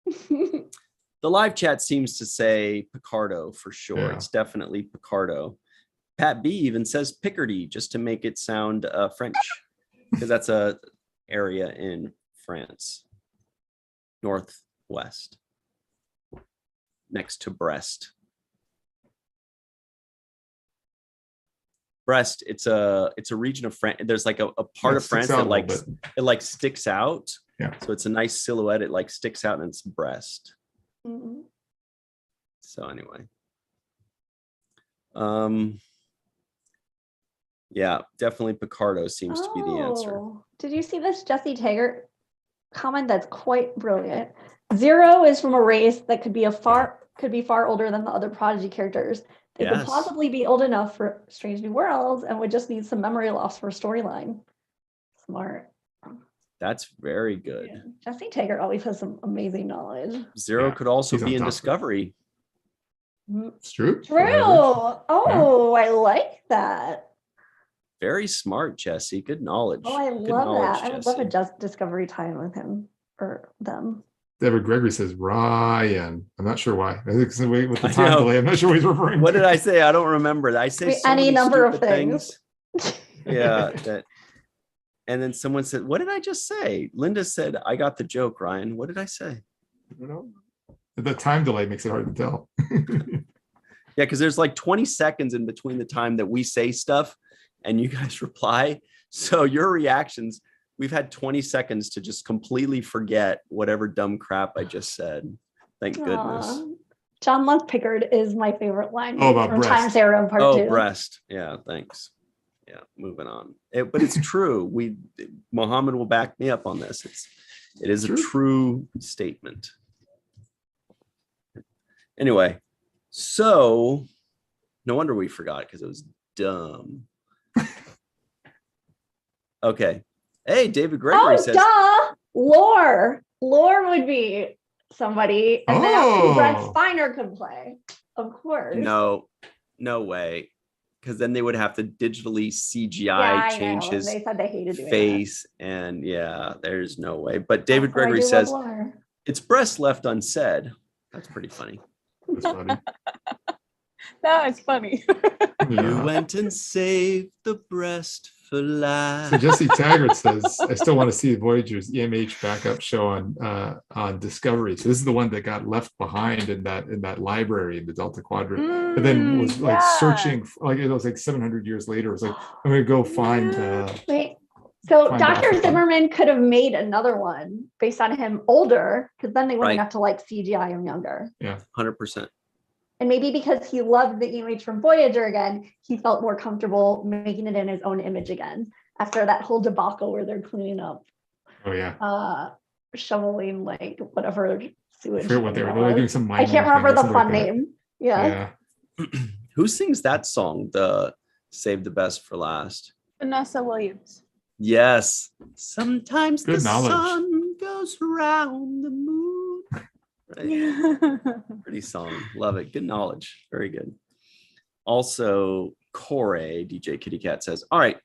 The live chat seems to say Picardo for sure. Yeah. It's definitely Picardo. Pat B even says Picardy just to make it sound French, because that's a area in France, northwest, next to Brest. Brest, it's a region of France. There's like a part Yeah, of it France sticks out that a like little bit. it like sticks out. Yeah. So it's a nice silhouette. It like sticks out and it's Brest. Mhm. So anyway. Yeah, definitely Picardo seems to be the answer. Oh, did you see this Jesse Taggart comment that's quite brilliant? Zero is from a race that could be a far could be far older than the other Prodigy characters. They could Yes. possibly be old enough for Strange New Worlds and would just need some memory loss for a storyline. Smart. That's very good. Yeah. Jesse Taggart always has some amazing knowledge. Zero Yeah, could also he's on be in top of it. Discovery. It's true. True. Oh, I like that. Very smart, Jesse. Good knowledge. Oh, I Good love knowledge, that. I would love a Jesse. just Discovery time with him or them. Deborah Gregory says Ryan. I'm not sure why. I think it's with the I time know. delay. I'm not sure what he's referring What to. did I say? I don't remember. I say so Any many number of stupid things. Yeah. And then someone said, "What did I just say?" Linda said, "I got the joke, Ryan." What did I say? I don't know. The time delay makes it hard to tell. Yeah, because there's like 20 seconds in between the time that we say stuff and you guys reply. So your reactions, we've had 20 seconds to just completely forget whatever dumb crap I just said. Thank goodness. Aw. John Luck Pickard is my favorite line Oh, about from breast. Times Arrow Part 2. Oh, breast. Yeah, thanks. Yeah, moving on. But it's true. Mohammed will back me up on this. It is a true statement. Anyway, so no wonder we forgot because it was dumb. Okay. Hey, David Gregory says, Lore would be somebody, and then Brett Spiner could play, of course. no way. Because then they would have to digitally CGI Yeah, I change know. his They said they hated doing face. And yeah, there's no way. But David That's why I Gregory do love says, Lore. it's breast left unsaid. That's pretty funny. That's funny. That is funny. You Yeah. went and saved the breast for life. So Jesse Taggart says, I still want to see Voyager's EMH backup show on Discovery. So this is the one that got left behind in that library in the Delta Quadrant, and then was like searching, like it was like 700 years later. It was like, I'm gonna go find. Wait, so Find Dr. Africa. Zimmerman could have made another one based on him older, because then they wouldn't Right. have to like CGI him younger. 100%. And maybe because he loved the image from Voyager again, he felt more comfortable making it in his own image again after that whole debacle where they're cleaning up, Oh yeah, shoveling like whatever I sewage. forget what they thing were. it They were doing was. some. I can't mining remember thing or the something fun like that. name. Yeah. Who sings that song? The Save the Best for Last. Vanessa Williams. Yes. Sometimes Good the knowledge. sun goes round the moon. Right? Pretty song. Love it. Good knowledge. Very good. Also, Corey, DJ Kitty Cat says, all right,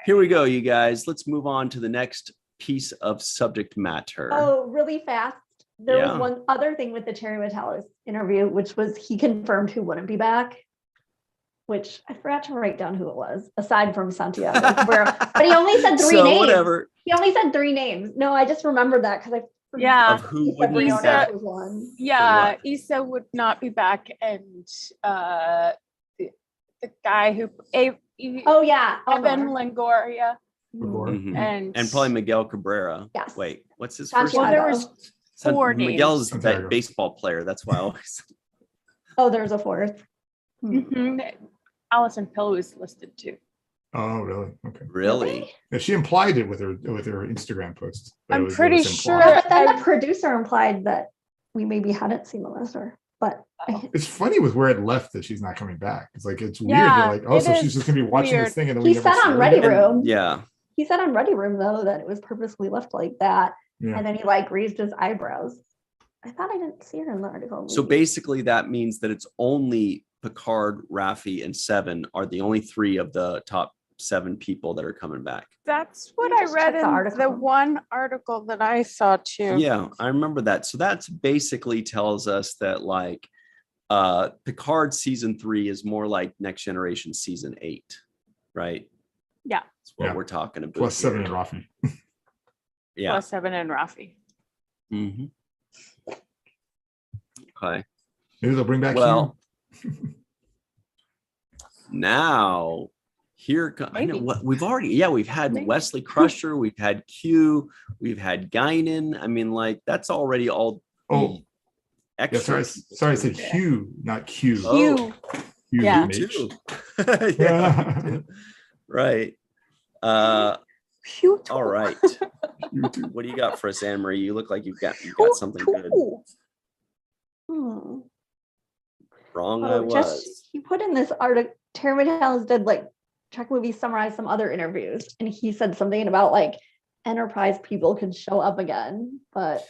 here we go, you guys. Let's move on to the next piece of subject matter. Oh, really fast. There Yeah. was one other thing with the Terry Metalis interview, which was he confirmed who wouldn't be back, which I forgot to write down who it was, aside from Santiago Cabrera. But he only said three names. Whatever. He only said 3 names. No, I just remembered that because I Yeah. Of who Issa wouldn't be Briones back. was one. Yeah, what? Issa would not be back, and the guy who Oh yeah, Evan Elmore. Longoria, Mhm. and probably Miguel Cabrera. Yes. Wait, what's his Santiago. first well, name? there was four Miguel's names. that baseball player. That's why I always. Oh, there's a 4th. Allison Pill was listed too. Oh really? Okay. Really? Yeah, she implied it with her Instagram post. but I'm it pretty implied. sure- But then the producer implied that we maybe hadn't seen the listener, but It's funny with where it left that she's not coming back. It's like it's weird. Yeah, You're like, oh, it so is she's just gonna be watching weird. this thing, and then He we never said see on her Ready again. Room. Yeah. he said on Ready Room though that it was purposely left like that, Yeah. and then he like raised his eyebrows. I thought I didn't see her in the article. So maybe. basically, that means that it's only Picard, Raffi, and Seven are the only 3 of the top 7 people that are coming back. That's what me I just read check the in the article. one article that I saw too. Yeah, I remember that. So that's basically tells us that like Picard season 3 is more like Next Generation season 8, right? Yeah. That's what Yeah. we're talking about. Plus 7 here. and Rafi. Yeah. Plus Evan and Rafi. Mhm. Okay. Maybe they'll bring back Well, Hugh. now here I know Maybe. what we've had Maybe. Wesley Crusher, we've had Q, we've had Guinan. I mean, like that's already all Oh, yeah. extra. Sorry, I said Hugh, not Q. Oh. Hugh. Hugh Yeah. with an H. too. Yeah. Right. Hugh. All right. Hugh too. What do you got for us, Anne Marie? You look like you've got something good. Hmm. Wrong I was. He put in this article, Terry Matalas did like Trek movie summarize some other interviews, and he said something about like Enterprise people could show up again, but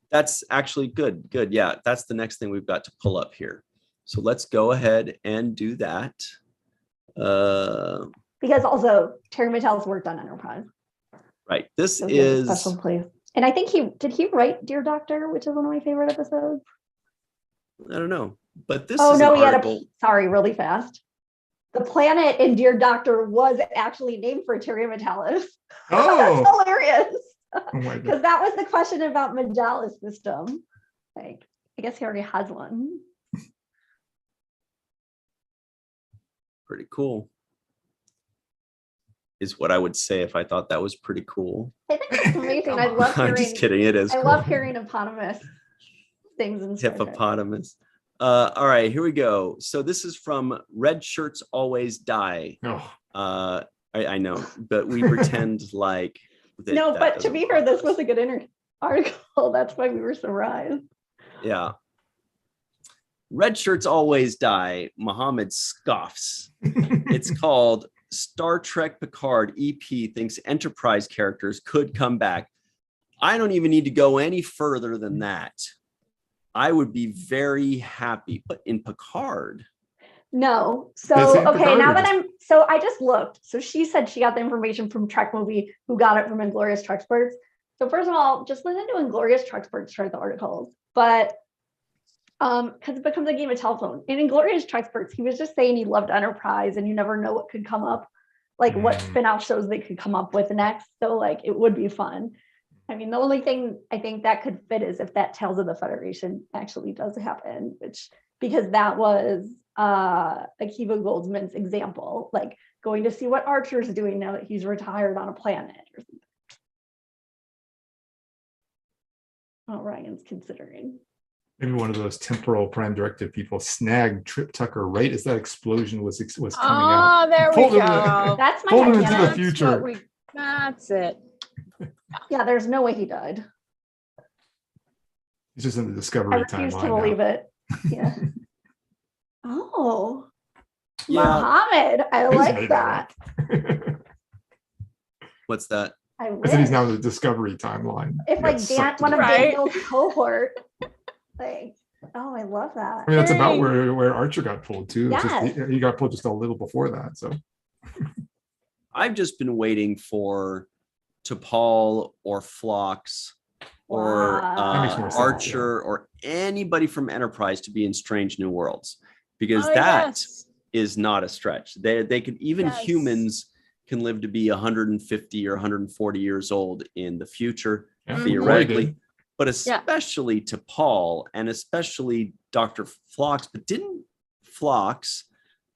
that's actually good. Yeah, that's the next thing we've got to pull up here. So let's go ahead and do that. Because also Terry Matalas worked on Enterprise. Right. This So he has a is special place. And I think he write Dear Doctor, which is one of my favorite episodes. I don't know, but this Oh is no, an he had article. sorry, really fast. The planet in Dear Doctor was actually named for Terry Matalas. Oh, That's hilarious. oh my God. Because that was the question about Majalis system. Like, I guess he already has one. Pretty cool. Is what I would say if I thought that was pretty cool. I think it's amazing. I love hearing. I'm just kidding. It is. I cool. love hearing eponymous things in Star Trek. Hippopotamus. All right, here we go. So this is from Red Shirts Always Die. Oh. I know, but we pretend like No, that but to doesn't be fair, work. this was a good article. That's why we were surprised. Yeah. Red Shirts Always Die. Muhammad scoffs. It's called Star Trek Picard EP thinks Enterprise characters could come back. I don't even need to go any further than that. I would be very happy, but in Picard. No. That's So, in okay, Picard now or that just- I just looked. So she said she got the information from Trek Movie, who got it from Inglorious Treksperts. So first of all, just listen to Inglorious Treksperts to write the articles. But because it becomes a game of telephone. In Inglorious Treksperts, he was just saying he loved Enterprise and you never know what could come up, like what spin-off shows they could come up with next. So like it would be fun. I mean, the only thing I think that could fit is if that Tales of the Federation actually does happen, which because that was Akiva Goldsman's example, like going to see what Archer's doing now that he's retired on a planet or something. Oh, Ryan's considering. Maybe one of those temporal prime directive people snagged Trip Tucker right as that explosion was coming out. Oh, there we Pulled him go. That's my Pulled him idea. into the That's future. what that's it. Yeah, there's no way he died. It's just in the I Discovery refuse to timeline believe now. it. Yeah. Oh, Yeah. Muhammad, I I just like made that. up. What's that? I I said he's wish. now in the Discovery timeline. If He like got sucked one of into- Right. Daniel's cohort, like, oh, I love that. I mean, that's about Hey. where Archer got pulled too. It's Yes. just, he got pulled just a little before that. So I've just been waiting for T'Pol or Phlox or Wow. That makes more sense, Archer or anybody from Enterprise to be in Strange New Worlds, because Oh, that yes. is not a stretch. They could, even Yes. humans can live to be 150 or 140 years old in the future, yeah, theoretically, Boy, but especially T'Pol and especially Dr. Phlox. But didn't Phlox,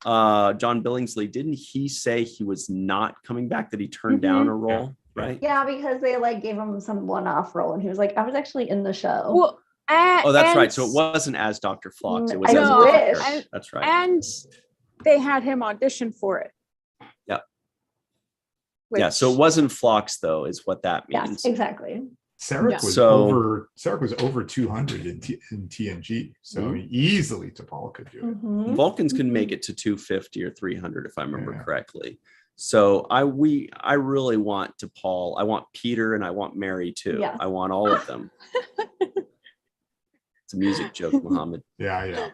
John Billingsley, didn't he say he was not coming back, that he turned down a role? Right. Yeah, because they like gave him some one-off role, and he was like, "I was actually in the show." Well, Oh, that's and- right. So it wasn't as Dr. Phlox. It was I as a wish. doctor. And- That's right. And they had him audition for it. Yeah. Yeah. So it wasn't Phlox, though, is what that means. Yes, exactly. Sarek Yeah. was So- over 200 in TNG. So Mhm. easily T'Pol could do it. Mhm. Vulcans can make it to 250 or 300, if I remember Yeah. correctly. So I really want T'Pol. I want Peter and I want Mary too. Yes. I want all of them. It's a music joke, Muhammad. Yeah.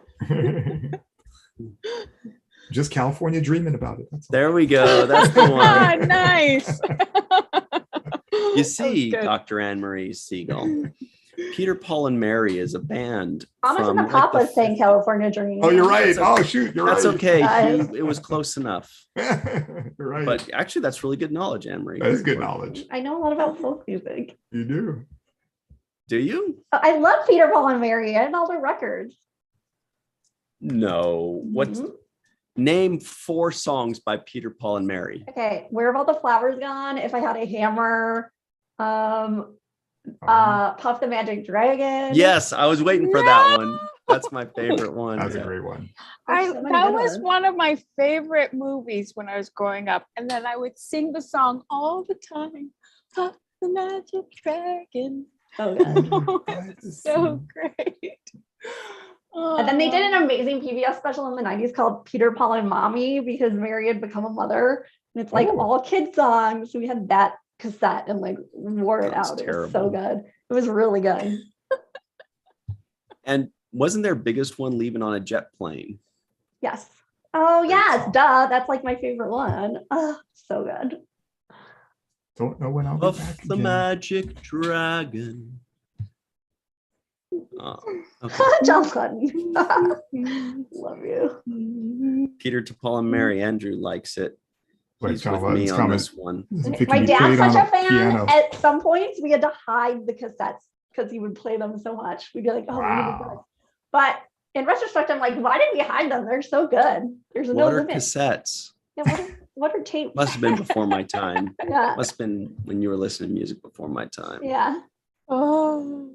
Just California dreaming about it. That's all. There we go. That's the Ah, one. nice. You see, good. Dr. Anne-Marie Siegel. Peter, Paul, and Mary is a band. Thomas from, and the like, the Papa's saying California Dreaming. Oh, you're right. That's okay. Oh, shoot. You're That's right. okay. Guys. It was close enough. You're right. But actually, that's really good knowledge, Anne-Marie. that is good knowledge. I know a lot about folk music. You do. Do you? I love Peter, Paul, and Mary and all their records. No. What? Mhm. Name 4 songs by Peter, Paul, and Mary. Okay, Where Have All the Flowers Gone? If I Had a Hammer. Puff the Magic Dragon. Yes, I was waiting for that one. That's my favorite one. That's a Yeah. great one. There's so many That good was ones. one of my favorite movies when I was growing up. And then I would sing the song all the time. Puff the Magic Dragon. So good. It's so great. And then they did an amazing PBS special in the 90s called Peter, Paul, and Mommy because Mary had become a mother. And it's like all kid songs. So we had that cassette and like wore it That's out. terrible. It was so good. It was really good. And wasn't their biggest one leaving on a jet plane? Yes. Oh, Very yes. cool. Duh. That's like my favorite one. Oh, so good. Don't know when I'll be Puff back the again. magic dragon. Oh, okay. John Sutton. Love you. Peter to Paul and Mary. Andrew likes it. Wait, He's John with Lutton's me on comment. this one. If it can My be dad's played on such a fan. piano. At some points, we had to hide the cassettes because he would play them so much. We'd be like, oh, we need to go. But in retrospect, I'm like, why did we hide them? They're so good. There's no What are limit. cassettes? Yeah, what are tapes? Must have been before my time. Yeah. Must have been when you were listening to music before my time. Yeah. Oh.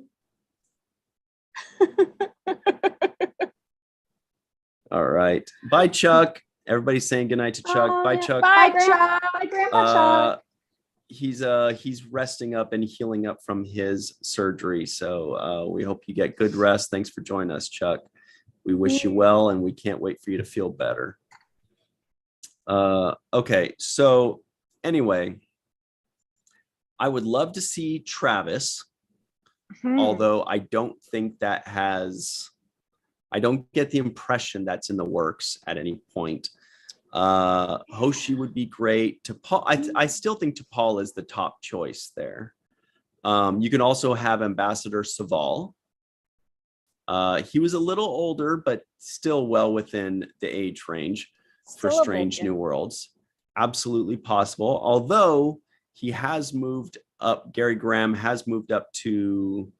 All right. Bye, Chuck. Everybody's saying goodnight to Chuck. Oh, Bye, yeah. Chuck. Bye, Grandpa. Chuck. Bye, Grandpa Chuck. He's resting up and healing up from his surgery. So we hope you get good rest. Thanks for joining us, Chuck. We wish you well, and we can't wait for you to feel better. Okay, so anyway, I would love to see Travis, although I don't think that I don't get the impression that's in the works at any point. Hoshi would be great. T'Pol, I still think T'Pol is the top choice there. You can also have Ambassador Saval. He was a little older, but still well within the age range for Still a Strange Vulcan. New Worlds. Absolutely possible. Although he has moved up, Gary Graham has moved up to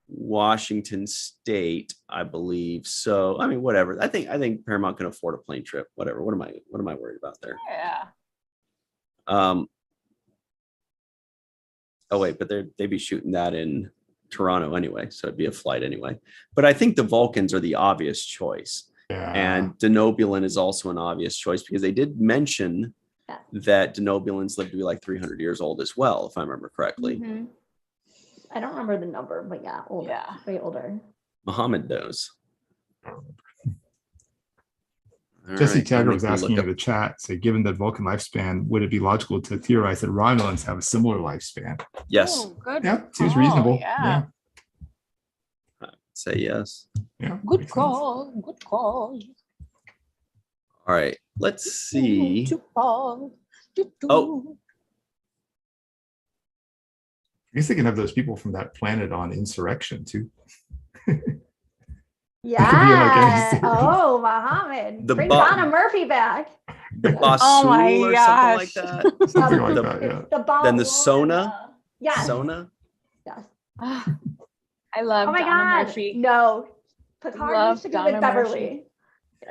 Washington State, I believe. So, I mean, whatever. I think Paramount can afford a plane trip. Whatever. What am I worried about there? Yeah. Oh wait, but they'd be shooting that in Toronto anyway, so it'd be a flight anyway. But I think the Vulcans are the obvious choice. Yeah. And Denobulan is also an obvious choice because they did mention that Denobulans live to be like 300 years old as well, if I remember correctly. Mhm. I don't remember the number, but yeah, older. Yeah. Way older. Muhammad knows. Jesse All right, Tagger let was me asking look in the chat, say, given that Vulcan lifespan, would it be logical to theorize that Romulans have a similar lifespan? Yes. Oh, good. Yeah, seems call, reasonable. Yeah. Say yes. Yeah. Good makes sense. call. Good call. All right, let's see. To call. Oh. I guess they can have those people from that planet on Insurrection too. Yeah. series. Oh, Muhammad. The Bring bu- Donna Murphy back. The Basul Oh my or something like gosh. that. Something like The- that, yeah. It's the Bob Then the Lauren, Sona? Yes. Sona? Yes. I love Oh my Donna God. Murphy. No. Picard Love needs to be Donna with Beverly.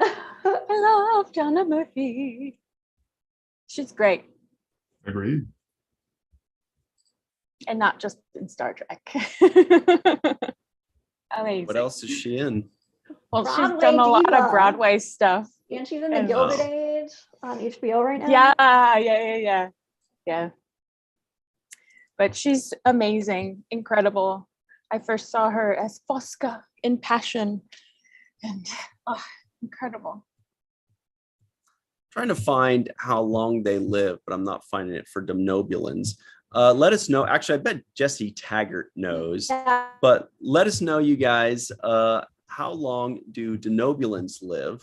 I love Donna Murphy. She's great. Agreed. And not just in Star Trek. Amazing. What else is she in? Well, she's Broadway done a lot diva. of Broadway stuff. And she's in the And- Gilded Age on HBO right now. Yeah. But she's amazing, incredible. I first saw her as Fosca in Passion, and incredible. Trying to find how long they live, but I'm not finding it for Denobulans. Let us know. Actually, I bet Jesse Taggart knows, Yeah. but let us know, you guys, how long do Denobulans live?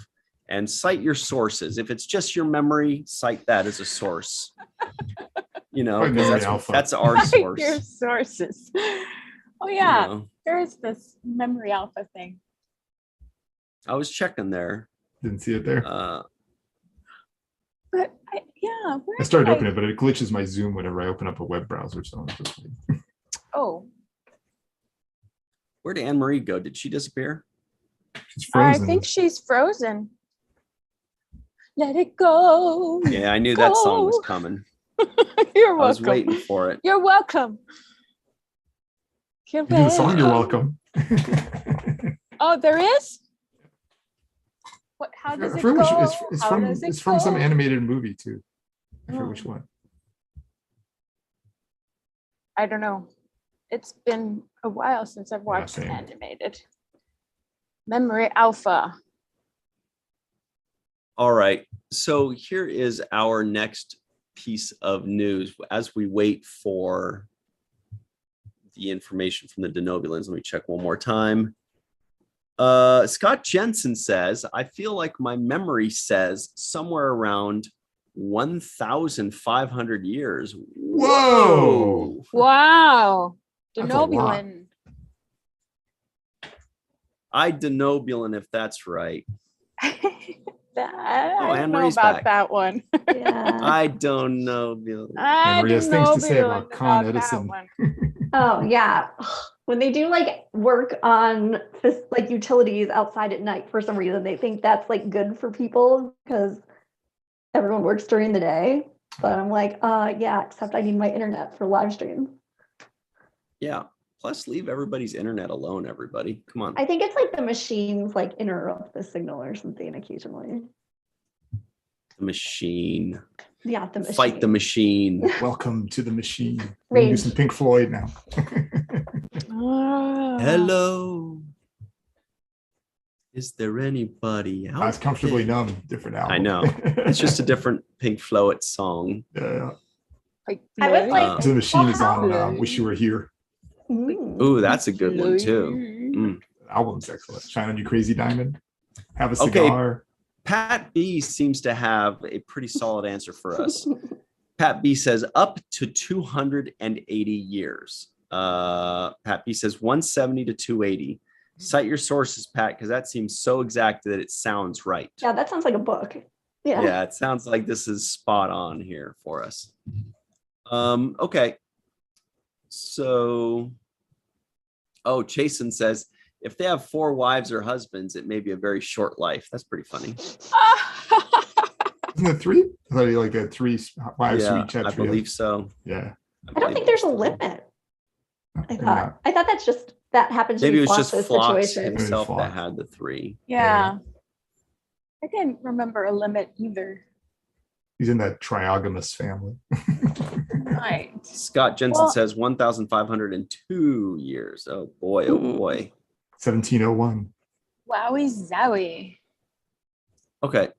And cite your sources. If it's just your memory, cite that as a source. You know, Probably 'cause Memory Alpha. that's our source. Your sources. Oh you yeah, know. there is this Memory Alpha thing. I was checking there. Didn't see it there. But I started opening it, but it glitches my Zoom whenever I open up a web browser. So I'm just like, Oh, Where did Anne Marie go? Did she disappear? she's I frozen. think she's frozen. Let it go. Yeah, I knew that song was Go. coming. You're I was welcome. waiting for it. You're welcome. You're You do the song, you're welcome. welcome. Oh, there is? What? How does I it forget go? which- it's How from does it it's from some go? animated movie too. I forget Oh. which one. I don't know. It's been a while since I've watched same. animated. Memory Alpha. All right. So here is our next piece of news as we wait for the information from the Denobulans. Let me check one more time. Scott Jensen says, I feel like my memory says somewhere around 1,500 years. Whoa. Wow. That's a lot. Denobulan. I Denobulin if that's right. I don't Anne know Marie's about back. that one. Yeah. I don't know. I Maria has things to say Denobulin about Con that Edison. one. Oh yeah. When they do like work on like utilities outside at night, for some reason they think that's like good for people because everyone works during the day. But I'm like, yeah, except I need my internet for live streams. Yeah. Plus, leave everybody's internet alone, everybody. Come on. I think it's like the machines like interrupt the signal or something occasionally. The machine. Yeah, the machine. Fight the machine. Welcome to the machine. We can do Rage. some Pink Floyd now. Oh. Hello. Is there anybody out That's Comfortably there? Numb, different album. I know. It's just a different Pink Floyd song. Yeah. Like, I was like, So the machine is on Floyd. Wish You Were Here. Mm. Ooh, that's a good one too. Mm. The album's excellent. Shine on You Crazy Diamond. Have a Okay. cigar. Pat B seems to have a pretty solid answer for us. Pat B says up to 280 years. Pat B says 170 to 280. Cite your sources, Pat, because that seems so exact that it sounds right. Yeah, that sounds like a book. Yeah. Yeah, it sounds like this is spot on here for us. Okay. So, Chasen says, if they have 4 wives or husbands, it may be a very short life. That's pretty funny. Isn't it 3? I thought you like had 3 wives Yeah, each had I 3. believe so. Yeah. I don't think there's a limit. I thought that's just that happens to Maybe be it was just Floss's Phlox situation. himself Maybe that Phlox. had the 3. yeah. I didn't remember a limit either. He's in that triogamous family. Right. Scott Jensen Well- says 1,502 years. Oh boy, oh boy. 1701. Wowie zowie. Okay.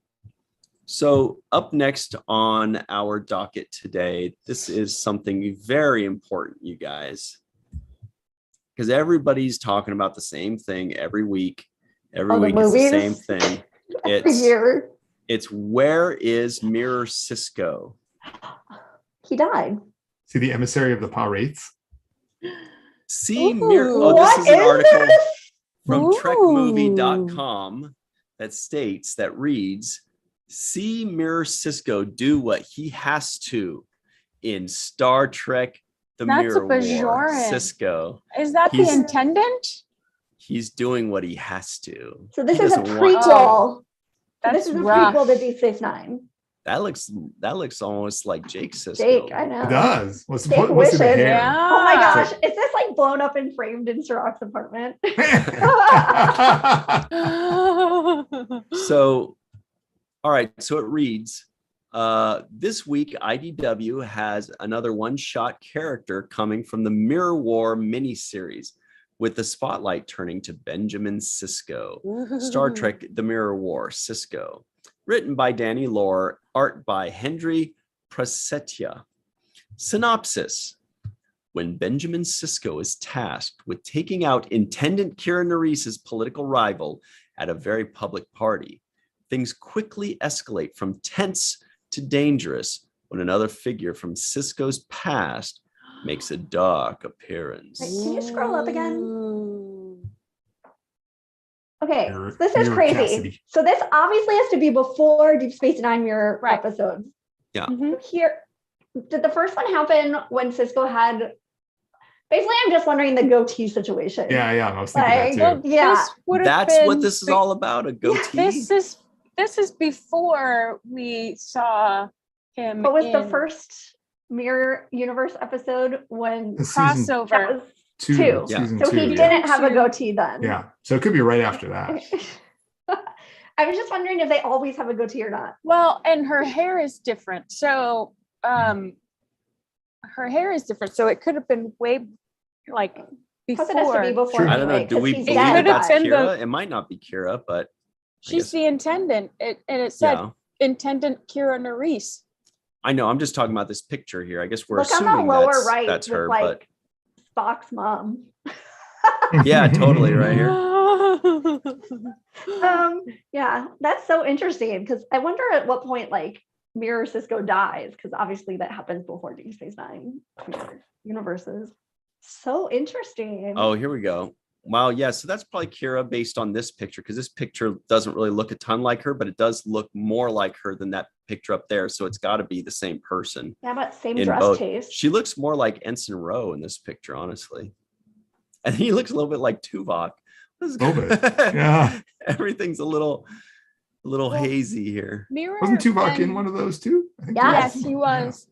So up next on our docket today, this is something very important, you guys. Because everybody's talking about the same thing every week. Every Oh, the week it's the movies? same thing. Every year. It's where is Mirror Cisco? He died. See the emissary of the Pa Wraiths? See, Ooh, Mirror. Oh, what this is an is article this? from Ooh. trekmovie.com that states, that reads, see Mirror Cisco do what he has to in Star Trek The That's a Mirror War. Bajoran. Cisco, Is that He's- the intendant? he's doing what he has to. So this He is a doesn't want- prequel. That's This is a rough. prequel to Deep Space Nine. That looks almost like Jake's Cisco. Jake, I know. It does. What's Jake the wishes. hair? Yeah. Oh my gosh, is this like blown up and framed in Sherrock's apartment? So, all right. So it reads, this week, IDW has another one-shot character coming from the Mirror War miniseries, with the spotlight turning to Benjamin Sisko. Star Trek The Mirror War, Sisko. Written by Danny Lore, art by Hendry Prasetya. Synopsis. When Benjamin Sisko is tasked with taking out Intendant Kira Nerese's political rival at a very public party, things quickly escalate from tense to dangerous when another figure from Sisko's past makes a dark appearance. Wait, can you scroll up again? Ooh. Okay, Mirror- so this is Mirror crazy. Cassidy. So this obviously has to be before Deep Space Nine Mirror Right. episodes. Mhm. Here, did the first one happen when Cisco had? Basically, I'm just wondering the goatee situation. Yeah, I was thinking Like, that too. yeah. This would have That's what been this is be- all about, a goatee. This is before we saw him. What was the in first Mirror Universe episode when Season that crossover? was two. two. Yeah. Season so 2. he yeah. didn't have a Two. goatee then. Yeah. So it could be right after that. I was just wondering if they always have a goatee or not. Well, and her hair is different. So her hair is different. So it could have been way like Plus it has to be before. before I don't know. anyway, Do we 'cause he's believe dead, that that's but- Kira? It might not be Kira, but She's guess- the intendant. And it said yeah. Intendant Kira Nerys. I know. I'm just talking about this picture here. I guess we're Look on assuming the lower that's, right that's with her, like Spock's mom. but yeah, totally right here. Yeah, that's so interesting because I wonder at what point like Mirror Cisco dies, because obviously that happens before Deep Space Nine universes. So interesting. Oh, here we go. Wow. Yeah. So that's probably Kira based on this picture, because this picture doesn't really look a ton like her, but it does look more like her than that picture up there. So it's got to be the same person. Yeah, but same in dress both. taste. She looks more like Ensign Rowe in this picture, honestly. And he looks a little bit like Tuvok. Little bit. Yeah. Everything's a little Well, hazy here. Mirror Wasn't Tuvok Ben- in one of those too? I think Yes. Tuvok- Yes, he was.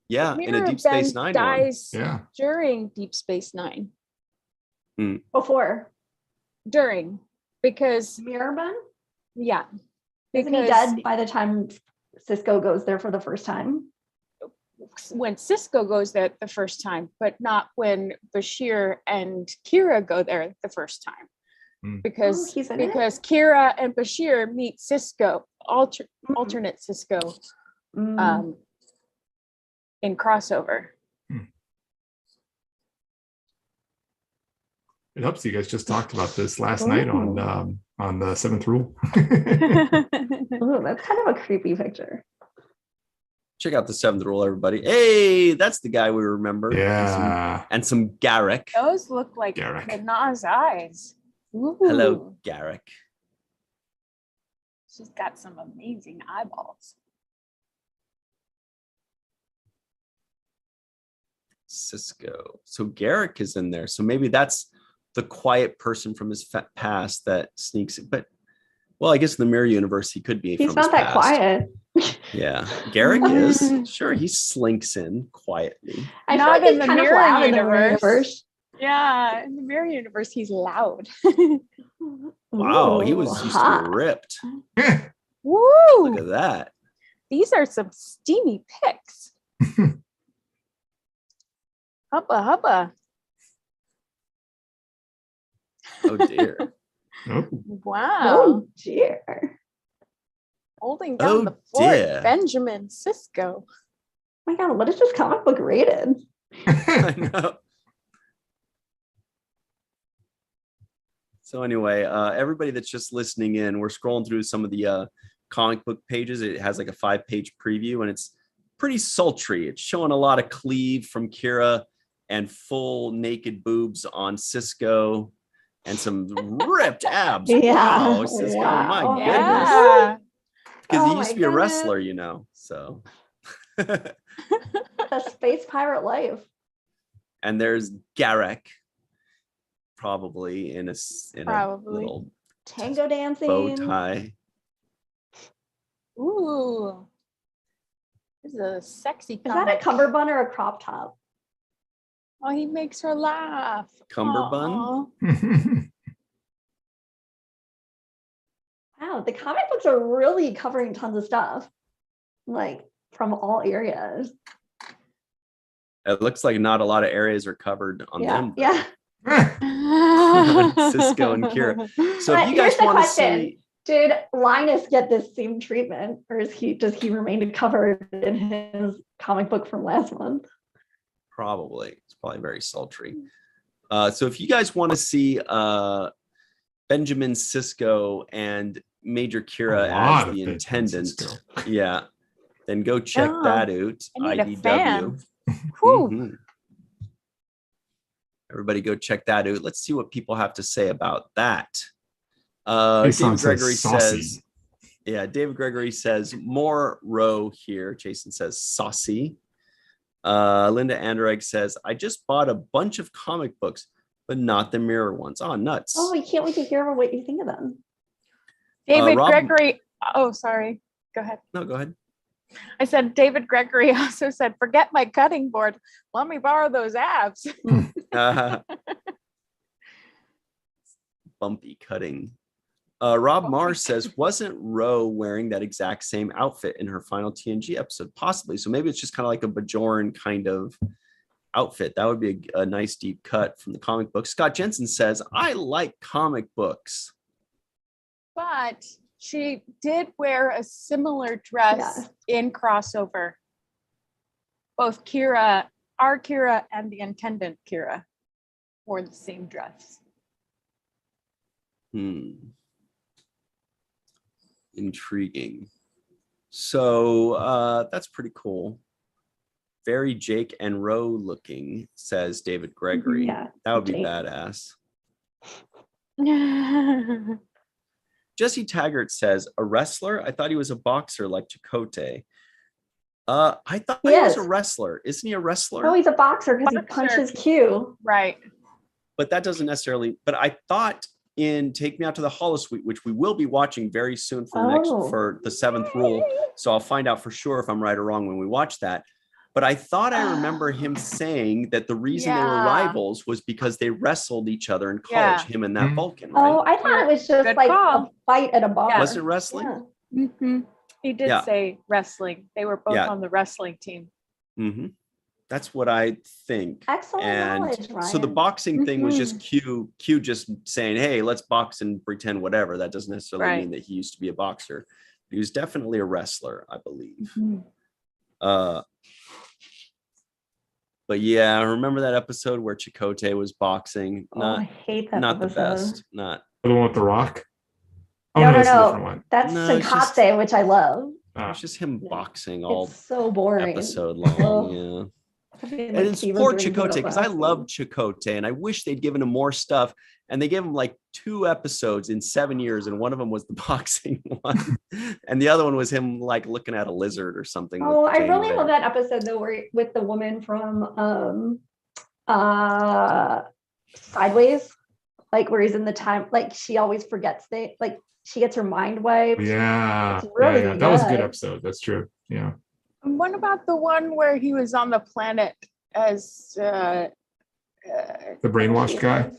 Yeah, in Mirror a Deep Space Ben Nine one. dies Yeah. during Deep Space Nine. Before During, because Mirror Ben? yeah, Isn't he because dead by the time Cisco goes there for the first time? when Cisco goes there the first time, but not when Bashir and Kira go there the first time. Hmm. Because Oh, he's in it? Kira and Bashir meet Cisco, alternate Cisco, Mm. in crossover. It helps you guys just talked about this last night on the Seventh Rule. Ooh, that's kind of a creepy picture. Check out the Seventh Rule, everybody. Hey, that's the guy we remember. Yeah. And some Garrick. Those look like Garrick. the Nas eyes. Hello, Ooh, Garrick. she's got some amazing eyeballs. Cisco. So Garrick is in there. So maybe that's the quiet person from his past that sneaks in. But, well, I guess in the mirror universe, he could be He's from his not that past. quiet. Yeah, Garrick is. Sure, he slinks in quietly. I feel Not like in he's the kind of mirror loud in the mirror universe. universe. Yeah, in the mirror universe, he's loud. Wow, he Ooh, was used to hot. be ripped. Woo! Look at that. These are some steamy pics. Hubba hubba. Oh dear. Oh, Wow. Oh dear. Holding down Oh, the fort, dear. Benjamin Cisco. Oh my god, what is this comic book rated? I know. So anyway, everybody that's just listening in, we're scrolling through some of the comic book pages. It has like a 5-page preview, and it's pretty sultry. It's showing a lot of cleave from Kira and full naked boobs on Cisco and some ripped abs. Yeah. Wow, Cisco, my Wow. goodness. Yeah. Because Oh he used my to be a goodness. wrestler, you know. So The space pirate life. and there's Garrick, probably in a Probably. little Tango dancing. bow tie. Ooh. This is a sexy Is that a comic. cummerbund or a crop top? Oh, he makes her laugh. Cummerbund? Aw. Wow, the comic books are really covering tons of stuff, like from all areas. It looks like not a lot of areas are covered on Yeah, them. yeah. Cisco and Kira. So But if you here's guys the want to question. see, Did Linus get this same treatment, or does he remain covered in his comic book from last month? probably it's probably very sultry. So if you guys want to see Benjamin Cisco and Major Kira A lot as of the Benjamin intendant, Cisco. yeah, then go check Oh, that out. I need a IDW. fan. Whew. Mhm. Everybody go check that out. Let's see what people have to say about that. Jason David says Gregory saucy. says, yeah, David Gregory says more row here. Jason says saucy. Linda Anderegg says, I just bought a bunch of comic books, but not the mirror ones. Oh, nuts. Oh, I can't wait to hear what you think of them. David Rob- Gregory. Oh, sorry. Go ahead. No, go ahead. I said David Gregory also said, forget my cutting board. Let me borrow those abs. Bumpy cutting. Rob Mars says, wasn't Roe wearing that exact same outfit in her final TNG episode? Possibly. So maybe it's just kind of like a Bajoran kind of outfit. That would be a nice deep cut from the comic book. Scott Jensen says, I like comic books. But she did wear a similar dress in crossover. Both our Kira and the intendant Kira wore the same dress. Intriguing. So that's pretty cool. Very Jake and Roe looking, says David Gregory. Yeah, that would be Jake. badass. Jesse Taggart says, a wrestler? I thought he was a boxer like Chakotay. I thought he was a wrestler. Isn't he a wrestler? No, he's a boxer because he punches Q. Right. But that doesn't necessarily, but I thought in Take Me Out to the Holosuite, which we will be watching very soon for the seventh rule. So I'll find out for sure if I'm right or wrong when we watch that. But I thought I remember him saying that the reason they were rivals was because they wrestled each other in college, him and that Vulcan, right? Oh, I thought it was just a fight at a bar. Was it wrestling? Yeah. Mm-hmm. He did say wrestling. They were both on the wrestling team. Mm-hmm. That's what I think. Excellent knowledge, Ryan. So the boxing thing was just Q just saying, hey, let's box and pretend whatever. That doesn't necessarily mean that he used to be a boxer. He was definitely a wrestler, I believe. But yeah, I remember that episode where Chakotay was boxing. I hate that not episode. The best. Not the one with The Rock. Oh, no. That's Chakotay, which I love. It's just him boxing all so boring. Episode long. And it's poor Chakotay because I love Chakotay and I wish they'd given him more stuff. And they gave him like 2 episodes in 7 years, and one of them was the boxing one, and the other one was him like looking at a lizard or something. Oh, I really love that episode though, where with the woman from Sideways, like where he's in the time, like she always forgets like she gets her mind wiped. Yeah, really that was a good episode. That's true. Yeah. And what about the one where he was on the planet as the brainwashed guy?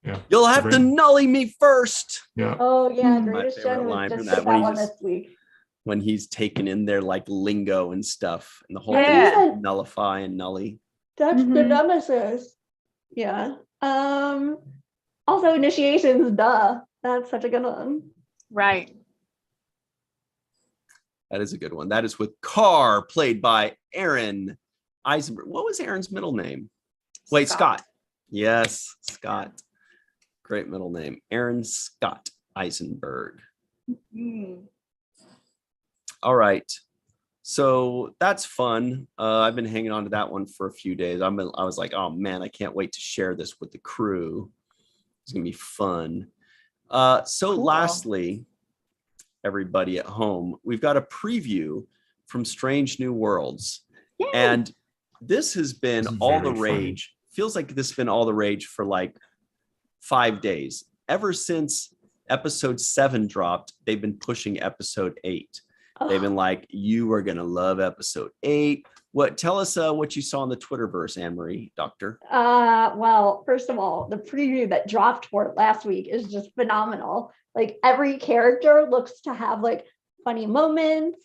Yeah. You'll have to nully me first. Yeah. Oh yeah, Greatest Gen line just from that that when one this week. When he's taken in their like lingo and stuff, and the whole thing is nullify and nully. That's the nemesis. Yeah. Also initiations, duh. That's such a good one. Right. That is a good one. That is with Carr, played by Aaron Eisenberg. What was Aaron's middle name? Wait, Scott. Yes, Scott. Great middle name. Aaron Scott Eisenberg. All right. So that's fun. I've been hanging on to that one for a few days. I was like, oh man, I can't wait to share this with the crew. It's gonna be fun. Lastly, everybody at home, we've got a preview from Strange New Worlds. Yay. And this has been all the rage. Feels like this has been all the rage for like 5 days. Ever since episode 7 dropped, they've been pushing episode 8. They've been like, you are going to love episode 8. Tell us what you saw in the Twitterverse, Anne-Marie, Doctor. Well, first of all, the preview that dropped for it last week is just phenomenal. Like every character looks to have like funny moments.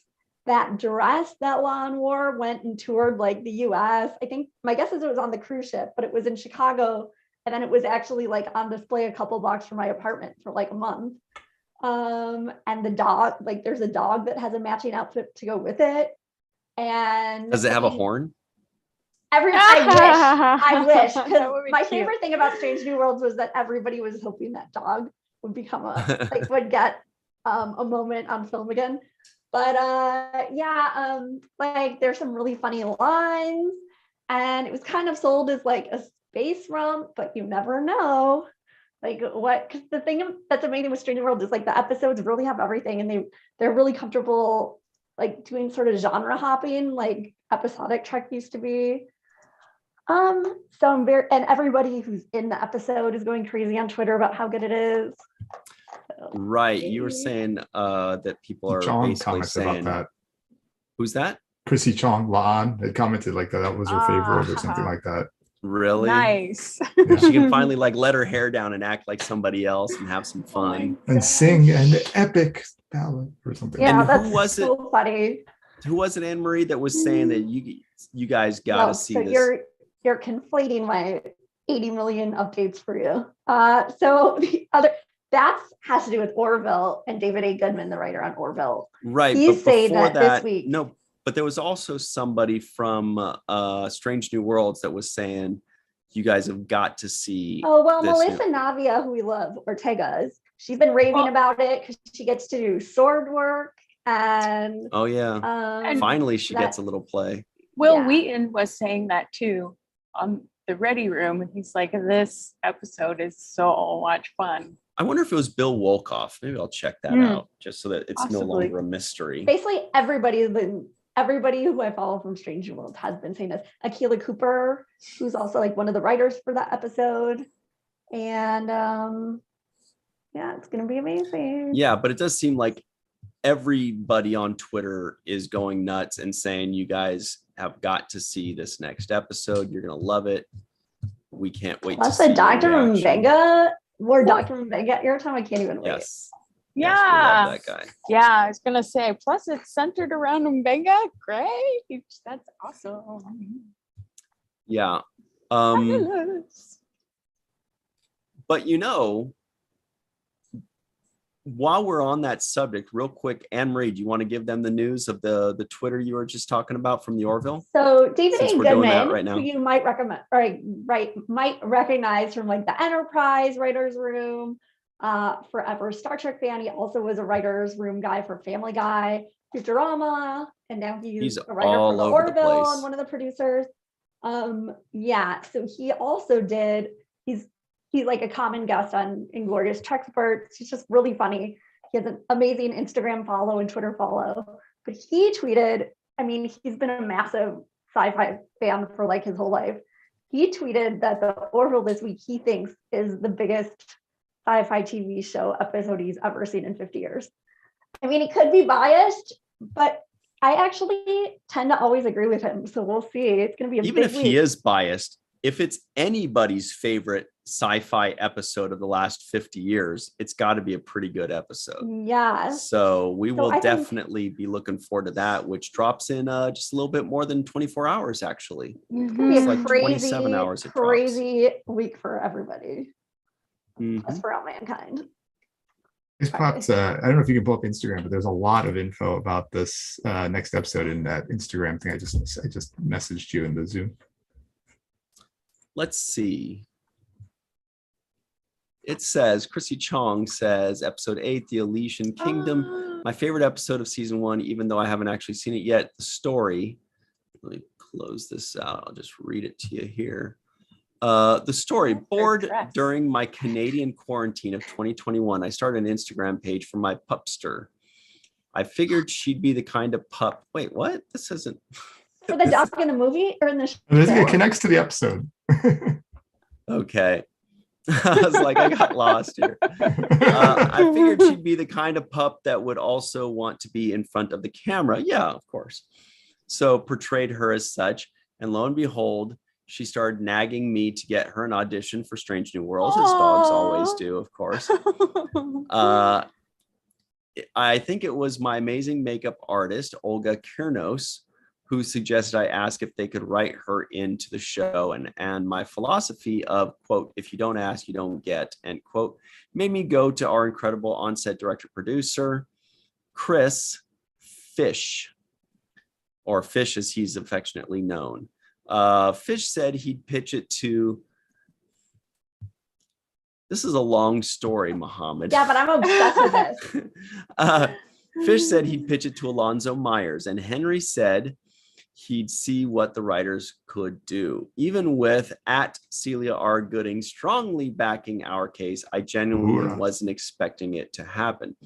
That dress that Lon wore went and toured like the US. I think my guess is it was on the cruise ship, but it was in Chicago. And then it was actually like on display a couple blocks from my apartment for like a month. And the dog, like there's a dog that has a matching outfit to go with it. And does it have a horn? I wish. Because my favorite thing about Strange New Worlds was that everybody was hoping that dog would become would get a moment on film again. But like there's some really funny lines, and it was kind of sold as like a space romp, but you never know. Like what? Because the thing that's amazing with Strange New Worlds is like the episodes really have everything, and they're really comfortable like doing sort of genre hopping, like episodic Trek used to be. So I'm and everybody who's in the episode is going crazy on Twitter about how good it is. Right. You were saying that people are Chong basically saying about that. Who's that? Chrissy Chong Laan had commented like that was her favorite or something like that. Really? Nice. Yeah. She can finally like let her hair down and act like somebody else and have some fun. And sing an epic ballad or something. Yeah, and that's who was so funny. Who was it, Anne-Marie, that was saying that You guys got to No, see so this. you're conflating my 80 million updates for you. So the other that has to do with Orville and David A. Goodman, the writer on Orville. Right. He's but saying before that this week. no, but there was also somebody from Strange New Worlds that was saying you guys have got to see. Oh, well, this Melissa new- Navia, who we love, Ortega's, she's been raving about it because she gets to do sword work and Oh yeah. And Finally, she that- gets a little play. Will Yeah. Wheaton was saying that too on the Ready Room. And he's like, this episode is so much fun. I wonder if it was Bill Wolkoff. Maybe I'll check that out just so that it's no Possibly. longer a mystery. basically everybody who I follow from Strange New Worlds has been saying this. Akilah Cooper, who's also like one of the writers for that episode. And yeah, it's gonna be amazing. Yeah, but it does seem like everybody on Twitter is going nuts and saying you guys have got to see this next episode. You're gonna love it. We can't wait Plus to see the Dr. your reaction. Mbenga, more Dr. Mbenga airtime. I can't even wait. Yes. Yeah. Yes, we love that guy. Yeah, I was gonna say. Plus, it's centered around Mbenga. Great, that's awesome. Yeah. Fabulous. But while we're on that subject, real quick, Anne-Marie, do you want to give them the news of the Twitter you were just talking about from the Orville? So David Since A. we're doing that Goodman, right now. who you might recommend, might recognize from like the Enterprise Writers Room, forever Star Trek fan. He also was a Writers Room guy for Family Guy, Futurama, and now he's a writer all for the over the Orville place. and one of the producers. Yeah, so he also he's like a common guest on Inglorious Treksperts. He's just really funny. He has an amazing Instagram follow and Twitter follow. But he tweeted, I mean, he's been a massive sci-fi fan for like his whole life. He tweeted that the Orville this week he thinks is the biggest sci-fi TV show episode he's ever seen in 50 years. I mean, he could be biased, but I actually tend to always agree with him. So we'll see. It's going to be a Even big if week. he is biased, if it's anybody's favorite sci-fi episode of the last 50 years, it's got to be a pretty good episode. Yeah. So we will I think- definitely be looking forward to that, which drops in just a little bit more than 24 hours, actually. It's gonna be a It's like crazy, 27 hours it drops. crazy week for everybody. Mhm. That's for all mankind. This popped, I don't know if you can pull up Instagram, but there's a lot of info about this next episode in that Instagram thing. I just messaged you in the Zoom. Let's see. It says, Chrissy Chong says, episode 8, The Elysian Kingdom. My favorite episode of season 1, even though I haven't actually seen it yet. The story. Let me close this out. I'll just read it to you here. The story, bored dress. during my Canadian quarantine of 2021, I started an Instagram page for my pupster. I figured she'd be the kind of pup. Wait, what? This isn't. For the dog in the movie or in the show? It connects to the episode. Okay. I was like, I got lost here. I figured she'd be the kind of pup that would also want to be in front of the camera. Yeah, of course. So portrayed her as such. And lo and behold, she started nagging me to get her an audition for Strange New Worlds, as dogs always do, of course. I think it was my amazing makeup artist, Olga Kirnos, who suggested I ask if they could write her into the show. And my philosophy of, quote, if you don't ask, you don't get, end quote, made me go to our incredible on-set director-producer, Chris Fish, or Fish as he's affectionately known. Fish said he'd pitch it to, this is a long story, Muhammad. Yeah, but I'm obsessed with this. Fish said he'd pitch it to Alonzo Myers, and Henry said he'd see what the writers could do. Even with at Celia R. Gooding strongly backing our case, I genuinely wasn't expecting it to happen.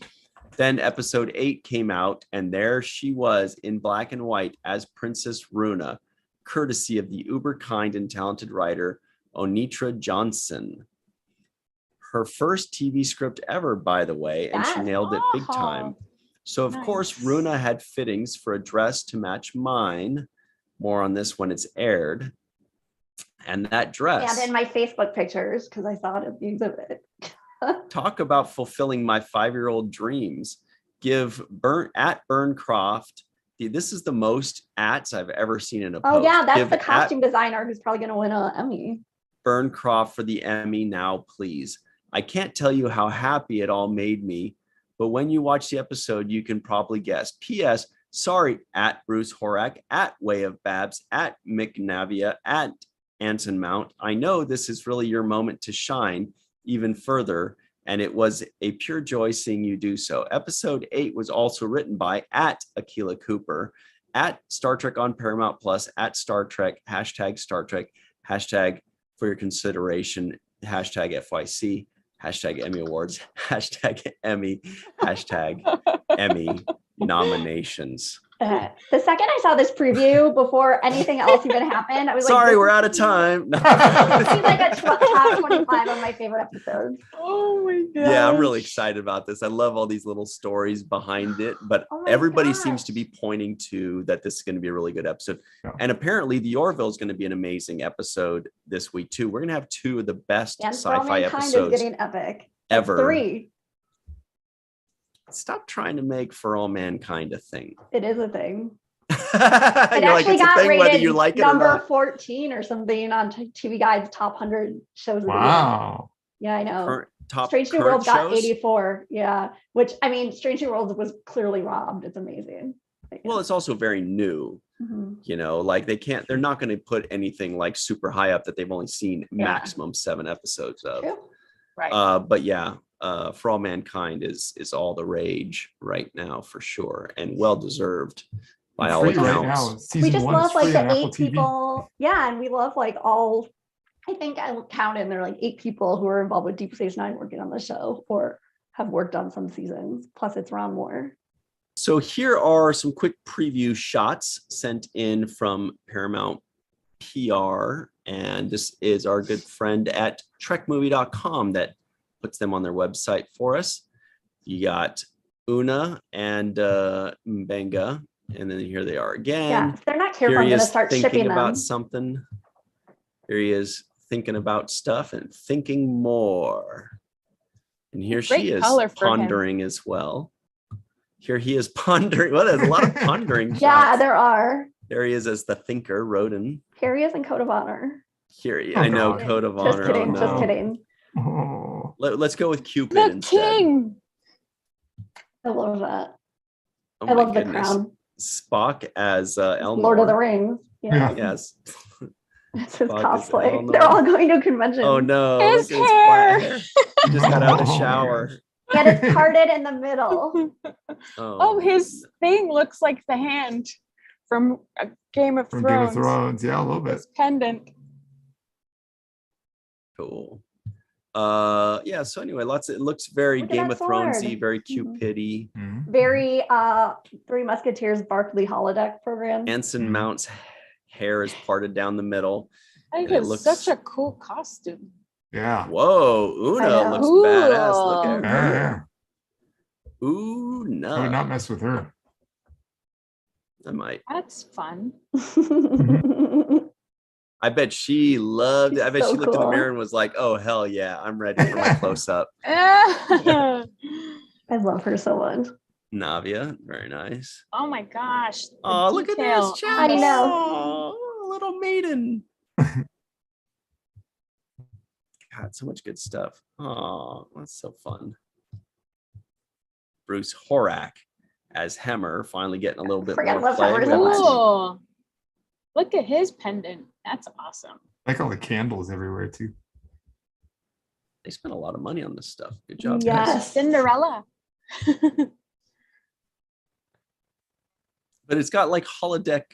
Then episode 8 came out, and there she was in black and white as Princess Runa, courtesy of the uber kind and talented writer Onitra Johnson. Her first TV script ever, by the way, and she nailed it big time. So, of course, Runa had fittings for a dress to match mine. More on this when it's aired. And that dress. And in my Facebook pictures, because I saw it at the exhibit. Talk about fulfilling my 5-year-old dreams. Give Burncroft this is the most ats I've ever seen in a post. Oh yeah, that's Give the costume designer who's probably going to win an Emmy. Burncroft for the Emmy now, please. I can't tell you how happy it all made me, but when you watch the episode, you can probably guess. P.S. Sorry, at Bruce Horak, at Way of Babs, at McNavia, at Anson Mount. I know this is really your moment to shine even further, and it was a pure joy seeing you do so. Episode 8 was also written by at Akila Cooper, at Star Trek on Paramount Plus, at Star Trek, hashtag Star Trek, hashtag for your consideration, hashtag FYC, hashtag Emmy Awards, hashtag Emmy, hashtag Emmy nominations. The second I saw this preview before anything else even happened, I was like, sorry, we're out of time. No. This seems like a top 25 of my favorite episodes. Oh my god. Yeah, I'm really excited about this. I love all these little stories behind it, but everybody seems to be pointing to that this is going to be a really good episode. Yeah. And apparently the Orville is going to be an amazing episode this week too. We're going to have 2 of the best And sci-fi Mankind episodes is getting epic. ever. 3. Stop trying to make For All Mankind a thing. It is a thing. You're It like, actually it's a got thing whether rated you like it or number not. 14 or something on TV Guide's top 100 shows of the year. Wow. Yeah, I know. Top Strange New current World got shows? 84. Yeah, which I mean, Strange New World was clearly robbed. It's amazing. But, yeah. Well, it's also very new. Mhm. You know, like they're not going to put anything like super high up that they've only seen maximum 7 episodes of. True. Right. But yeah, For All Mankind is all the rage right now for sure, and well deserved by all Free accounts. right now. We Season just 1 love is like free the on Apple 8 TV. people. Yeah, and we love like all. I think I counted there are like 8 people who are involved with Deep Space Nine working on the show or have worked on some seasons. Plus, it's Ron Moore. So here are some quick preview shots sent in from Paramount PR, and this is our good friend at trekmovie.com that puts them on their website for us. You got Una and Mbenga, and then here they are again. Yeah, if they're not careful, Here I'm he going to is start thinking shipping about them. something. Here he is thinking about stuff and thinking more. And here Great she is color for him. pondering as well. Here he is pondering. Well, there's a lot of pondering. Yeah, shots. there are. There he is as the thinker, Rodin. Here he is in Code of Honor. Here he, Oh, I know, God. Code of Just Honor. kidding, Oh, just no. kidding. Oh. Let's go with Cupid The instead. king. I love that. Oh I my love goodness. the crown. Spock as Elnor. Lord of the Rings. Yeah, Yes. it's his Spock is cosplay. Elnor. They're all going to a convention. Oh no. His look at hair. flat hair. He just got out of the shower. And it's parted in the middle. Oh, his thing looks like the hand from Game of From Thrones. Game of Thrones. Yeah, a little bit. His pendant. Cool. Yeah, so anyway, it looks very Look at Game that of Thronesy, sword. very Mhm. Cupid-y. Mhm. Very Three Musketeers Barkley holodeck program. Anson Mhm. Mount's hair is parted down the middle. I think And it it's looks- such a cool costume. Yeah. Whoa, I Una know. looks Cool. badass. Look at Yeah, her. yeah. I would Una. not mess with her. I might. That's fun. I bet she loved it. I bet So she looked in the cool. mirror and was like, oh, hell yeah, I'm ready for my close-up. Oh I love her so much. Navia, very nice. my gosh. the Oh, look at detail this, on Chad. I know. Oh, little maiden. God, so much good stuff. Oh, that's so fun. Bruce Horak as Hemmer, finally getting a little bit Freaking more love play. Hemmer We so haven't much. seen- Cool. Look at his pendant. That's awesome. I like all the candles everywhere too. They spent a lot of money on this stuff. Good job, guys. Yes. Cinderella. But it's got like holodeck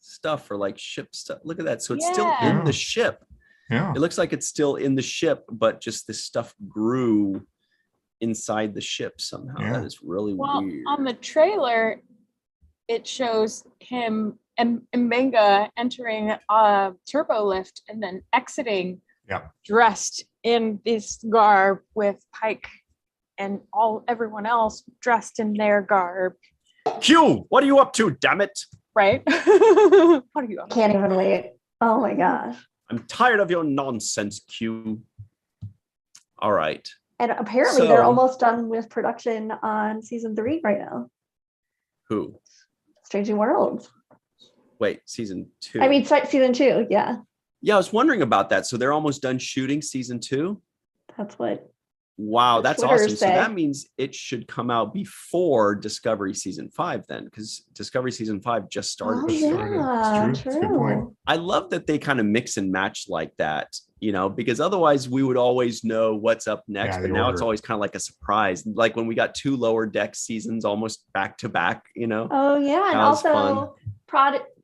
stuff or like ship stuff. Look at that. So it's still Yeah. in the ship. Yeah. It looks like it's still in the ship, but just this stuff grew inside the ship somehow. Yeah. That is really Well, weird. on the trailer, it shows him and Mbenga entering a turbo lift and then exiting Yeah. dressed in this garb with Pike and everyone else dressed in their garb, Q, what are you up to, damn it? right? What are you up to? Can't even wait. Oh my gosh. I'm tired of your nonsense, Q. All right. And apparently they're So- almost done with production on season 3 right now. Who? Strange New Worlds. Wait, season 2. I mean, season 2. Yeah, Yeah, I was wondering about that. So they're almost done shooting season 2. that's what. Wow, The that's Twitters awesome. So say. that means it should come out before Discovery season 5 then, because Discovery season 5 just started. Oh Just started. yeah, It's true. It's a good point. true. I love that they kind of mix and match like that, because otherwise we would always know what's up next. Yeah, But the now it's order. always kind of like a surprise, like when we got 2 Lower Deck seasons almost back to back. Oh yeah, and That was also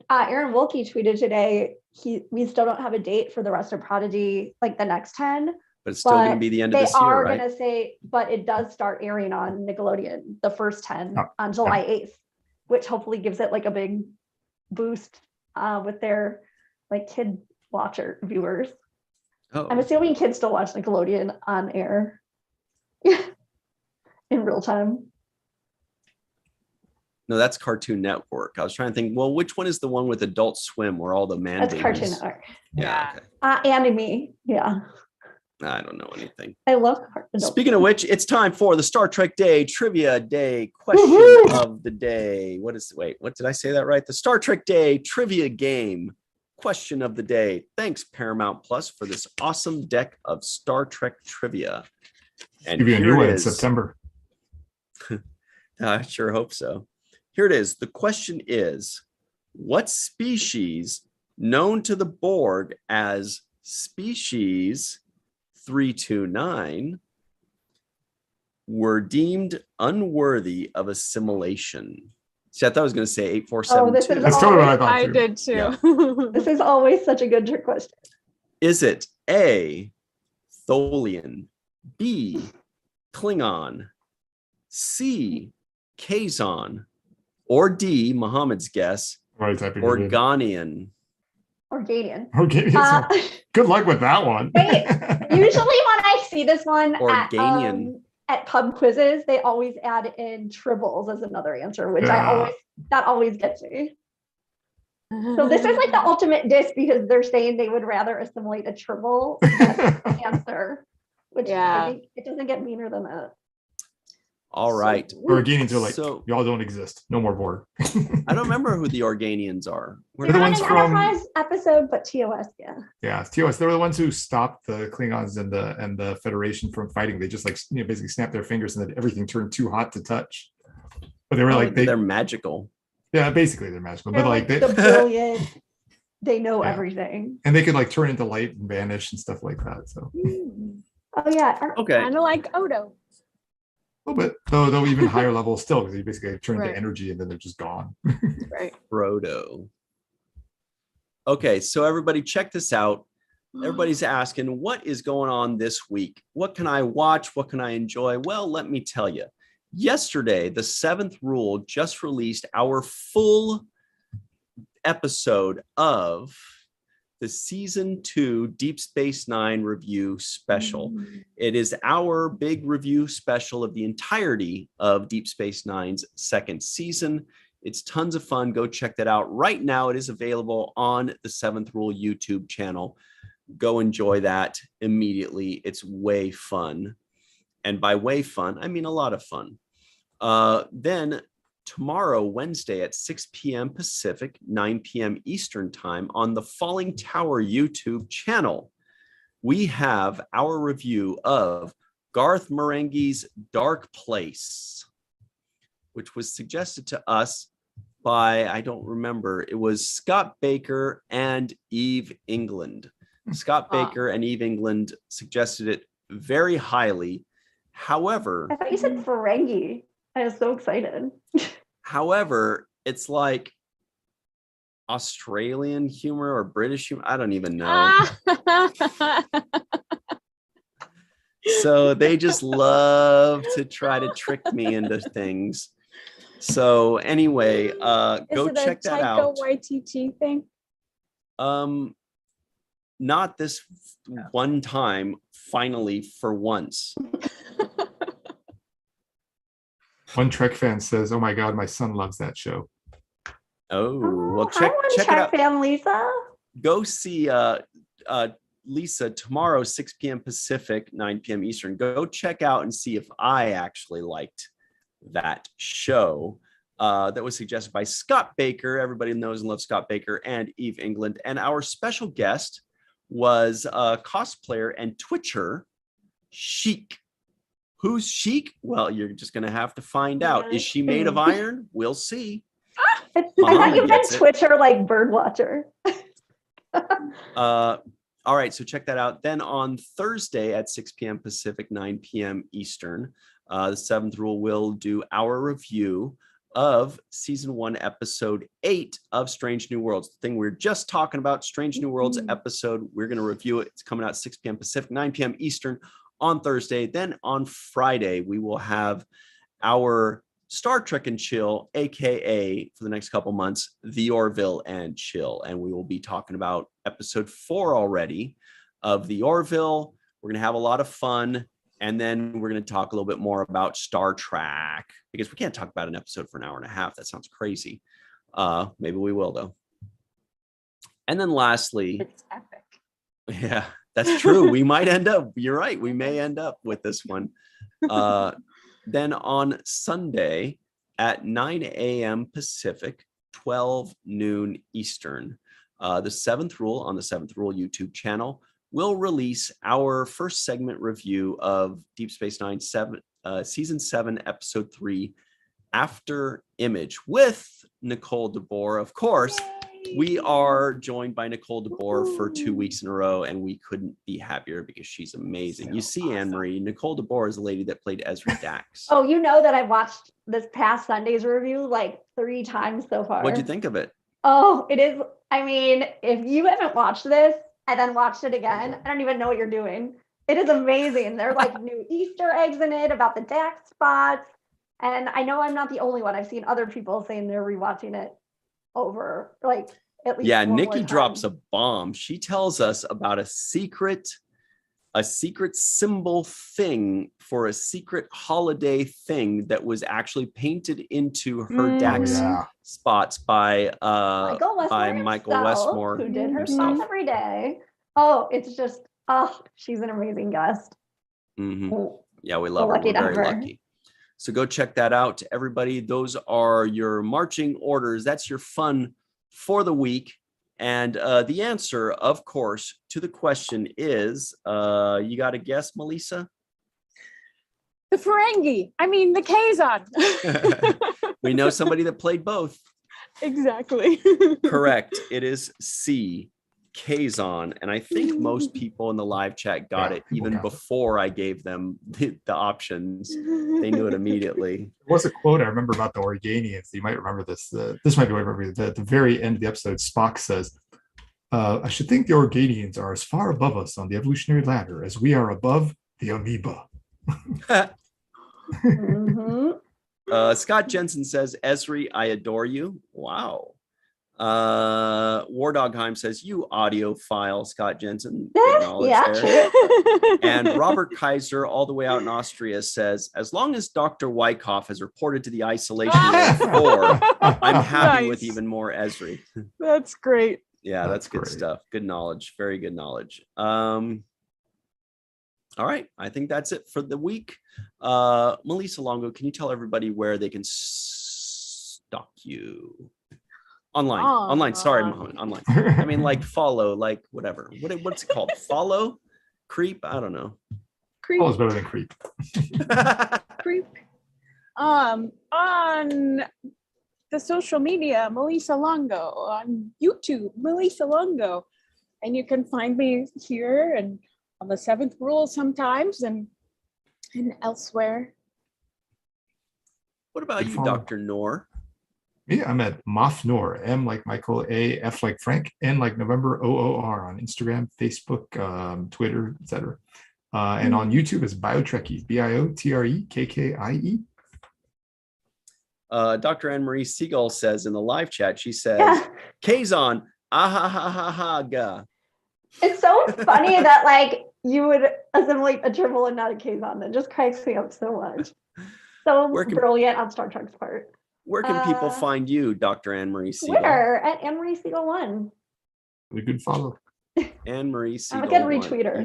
Aaron Wilkie tweeted today. We still don't have a date for the rest of Prodigy, like the next 10. But it's still going to But be the end of they this year, are right? going to say, but it does start airing on Nickelodeon, the first 10 Oh, on July 8th, which hopefully gives it like a big boost with their like kid watcher viewers. Oh, I'm assuming kids still watch Nickelodeon on air in real time. no, that's Cartoon Network. I was trying to think, well, which one is the one with Adult Swim where all the man That's babies? Cartoon Network. Yeah, okay. And me. Yeah. I don't know anything. I love Cartoon. Speaking of which, it's time for the Star Trek Day Trivia Day question Woohoo! of the day. What did I say that right? The Star Trek Day Trivia Game question of the day. Thanks, Paramount Plus, for this awesome deck of Star Trek trivia. And Give you a here new it one in is. September. I sure hope so. Here it is. The question is, what species known to the Borg as species 329 were deemed unworthy of assimilation? See, I thought I was going to say 8472. this is That's totally what I always, thought I too. did too. Yeah. this is always such a good trick question. Is it A, Tholian, B, Klingon, C, Kazon, or D, Muhammad's guess, Right, typing it in. Organian? Organian. Okay, Uh, good luck with that one. Usually when I see this one Organian. at pub quizzes, they always add in tribbles as another answer, which Yeah. that always gets me. So this is like the ultimate diss because they're saying they would rather assimilate a tribble than an answer, which Yeah. I think it doesn't get meaner than that. All right. Organians are like, So- y'all don't exist. No more Borg. I don't remember who the Organians are. They're the Not ones an from- Enterprise episode, but TOS, yeah. Yeah, it's TOS. They were the ones who stopped the Klingons and the Federation from fighting. They just basically snapped their fingers and then everything turned too hot to touch. But they were They're magical. yeah, basically they're magical. They're But like they the brilliant, they know Yeah. everything. and they could like turn into light and vanish and stuff like that. So Oh yeah. Okay. Kind of like Odo. a little bit, though even higher level still, because you basically turn Right. into energy and then they're just gone. Right. Frodo. Okay, so everybody check this out. Everybody's asking, what is going on this week? What can I watch? What can I enjoy? Well, let me tell you. Yesterday, the 7th Rule just released our full episode of the season 2 Deep Space Nine review special. It is our big review special of the entirety of Deep Space Nine's 2nd season. It's tons of fun. Go check that out. Right now, it is available on the 7th Rule YouTube channel. Go enjoy that immediately. It's way fun. And by way fun, I mean a lot of fun. Then tomorrow, Wednesday at 6 p.m. Pacific, 9 p.m. Eastern Time on the Falling Tower YouTube channel, we have our review of Garth Marenghi's Dark Place, which was suggested to us by, I don't remember, it was Scott Baker and Eve England. Scott Baker and Eve England suggested it very highly. However, I thought you said Ferengi. I was so excited. it's like Australian humor or British humor. I don't even know. Ah. So they just love to try to trick me into things. So anyway, go check that out. Is it a Taika Waititi thing? Not this one time, finally, for once. One Trek fan says, "Oh my God, my son loves that show." Oh, well, hi, check One it Track out. fan, Lisa. Go see Lisa tomorrow, 6 p.m. Pacific, 9 p.m. Eastern. Go check out and see if I actually liked that show. that was suggested by Scott Baker. Everybody knows and loves Scott Baker and Eve England. And our special guest was cosplayer and Twitcher, Chic. Who's Chic? Well, you're just going to have to find out. Is she made of iron? We'll see. I thought you meant Twitcher like bird watcher. All right, so check that out. Then on Thursday at 6 p.m. Pacific, 9 p.m. Eastern, the Seventh Rule will do our review of season 1, episode 8 of Strange New Worlds. The thing we we're just talking about, Strange New Worlds episode. We're going to review it. It's coming out 6 p.m. Pacific, 9 p.m. Eastern on Thursday. Then on Friday, we will have our Star Trek and Chill, aka for the next couple months, the Orville and Chill, and we will be talking about episode 4 already of the Orville. We're gonna have a lot of fun, and then we're gonna talk a little bit more about Star Trek because we can't talk about an episode for an hour and a half. That sounds crazy. Maybe we will though. And then lastly, It's epic. yeah, that's true. We might end up. You're right. We may end up with this one. Then on Sunday at 9 a.m. Pacific, 12 noon Eastern, the Seventh Rule on the Seventh Rule YouTube channel will release our first segment review of Deep Space Nine Season 7, Episode 3, After Image with Nicole DeBoer. Of course, we are joined by Nicole DeBoer for 2 weeks in a row, and we couldn't be happier because she's amazing. You see, awesome. Anne-Marie, Nicole DeBoer is the lady that played Ezra Dax. Oh, you know that I watched this past Sunday's review like 3 times so far. What'd you think of it? Oh, it is. I mean, if you haven't watched this and then watched it again, I don't even know what you're doing. It is amazing. There are like new Easter eggs in it about the Dax spots. And I know I'm not the only one. I've seen other people saying they're rewatching it over like at least Nikki drops a bomb. She tells us about a secret symbol thing for a secret holiday thing that was actually painted into her Dax spots by Michael Westmore, who did her spots every day. Oh, it's just she's an amazing guest. Yeah, we love her. We're very lucky. So go check that out, everybody. Those are your marching orders. That's your fun for the week. And the answer, of course, to the question is, you got a guess, Melissa? The Ferengi. I mean, the Kazon. We know somebody that played both. Exactly. Correct. It is C, Kazon. And I think most people in the live chat got it even before I gave them the options. They knew it immediately. There was a quote I remember about the Organians. You might remember this. This might be what I remember. At the very end of the episode, Spock says, I should think the Organians are as far above us on the evolutionary ladder as we are above the amoeba. Scott Jensen says, Esri, I adore you. Wow. War Dogheim says, you audiophile, Scott Jensen. There. And Robert Kaiser, all the way out in Austria, says, as long as Dr. Wyckoff has reported to the isolation ward 4, I'm happy with even more Esri. That's great. Yeah, that's good stuff. Good knowledge. Very good knowledge. All right. I think that's it for the week. Melissa Longo, can you tell everybody where they can stalk you? Online. Sorry, online. I mean, like follow, like whatever. What's it called? Follow? Creep? I don't know. Creep. Follow is better than creep. Creep. On the social media, Melissa Longo. On YouTube, Melissa Longo. And you can find me here and on the Seventh Rule sometimes and elsewhere. What about you, Dr. Noor? Me, I'm at Mafnoor, M like Michael, A, F like Frank, N like November, OOR on Instagram, Facebook, Twitter, etc. And on YouTube is Biotrekkie, BIOTREKKIE. Dr. Anne-Marie Siegel says in the live chat, she says, Kazon, ga. It's so funny that like you would assimilate a triple and not a Kazon. That just cracks me up so much. So brilliant on Star Trek's part. Where can people find you, Dr. Anne-Marie Siegel? Twitter at Anne-Marie Siegel 1. A good follow. Anne-Marie Siegel. I'm a good retweeter.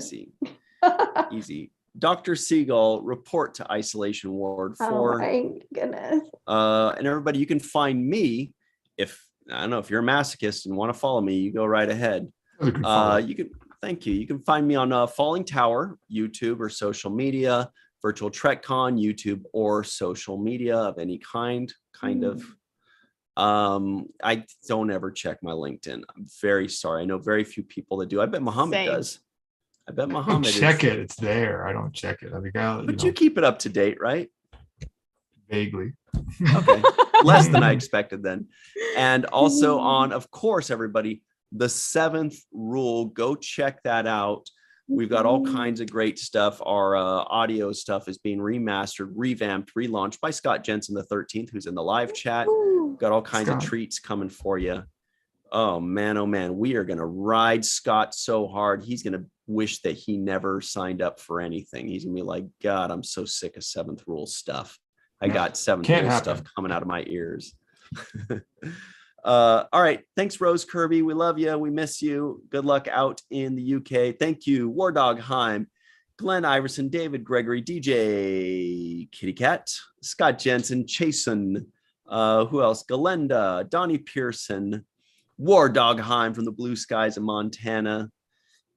Easy. Dr. Siegel, report to Isolation Ward 4. Oh my goodness. And everybody, you can find me if, I don't know, if you're a masochist and want to follow me, you go right ahead. Thank you. You can find me on Falling Tower, YouTube or social media, Virtual TrekCon, YouTube or social media of any kind of. I don't ever check my LinkedIn. I'm very sorry. I know very few people that do. I bet Muhammad does. I bet Muhammad check it. It's there. I don't check it. I mean, but you keep it up to date, right? Vaguely. Okay. Less than I expected then. And also on, of course, everybody, the 7th Rule. Go check that out. We've got all kinds of great stuff. Our audio stuff is being remastered, revamped, relaunched by Scott Jensen the 13th, who's in the live chat. Got all kinds of treats coming for you. Oh man, we are going to ride Scott so hard. He's going to wish that he never signed up for anything. He's going to be like, God, I'm so sick of 7th Rule stuff. I got 7th Rule stuff coming out of my ears. All right. Thanks, Rose Kirby. We love you. We miss you. Good luck out in the UK. Thank you, War Dog Heim, Glenn Iverson, David Gregory, DJ Kitty Cat, Scott Jensen, Chasen, who else? Galenda, Donnie Pearson, War Dog Heim from the blue skies of Montana,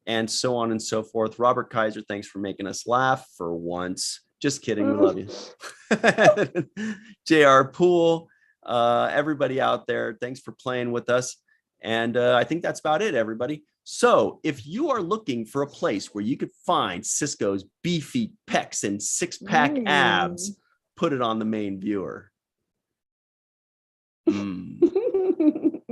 and so on and so forth. Robert Kaiser, thanks for making us laugh for once. Just kidding. We love you. JR Poole, everybody out there, thanks for playing with us. And I think that's about it, everybody. So if you are looking for a place where you could find Cisco's beefy pecs and 6-pack abs, put it on the main viewer.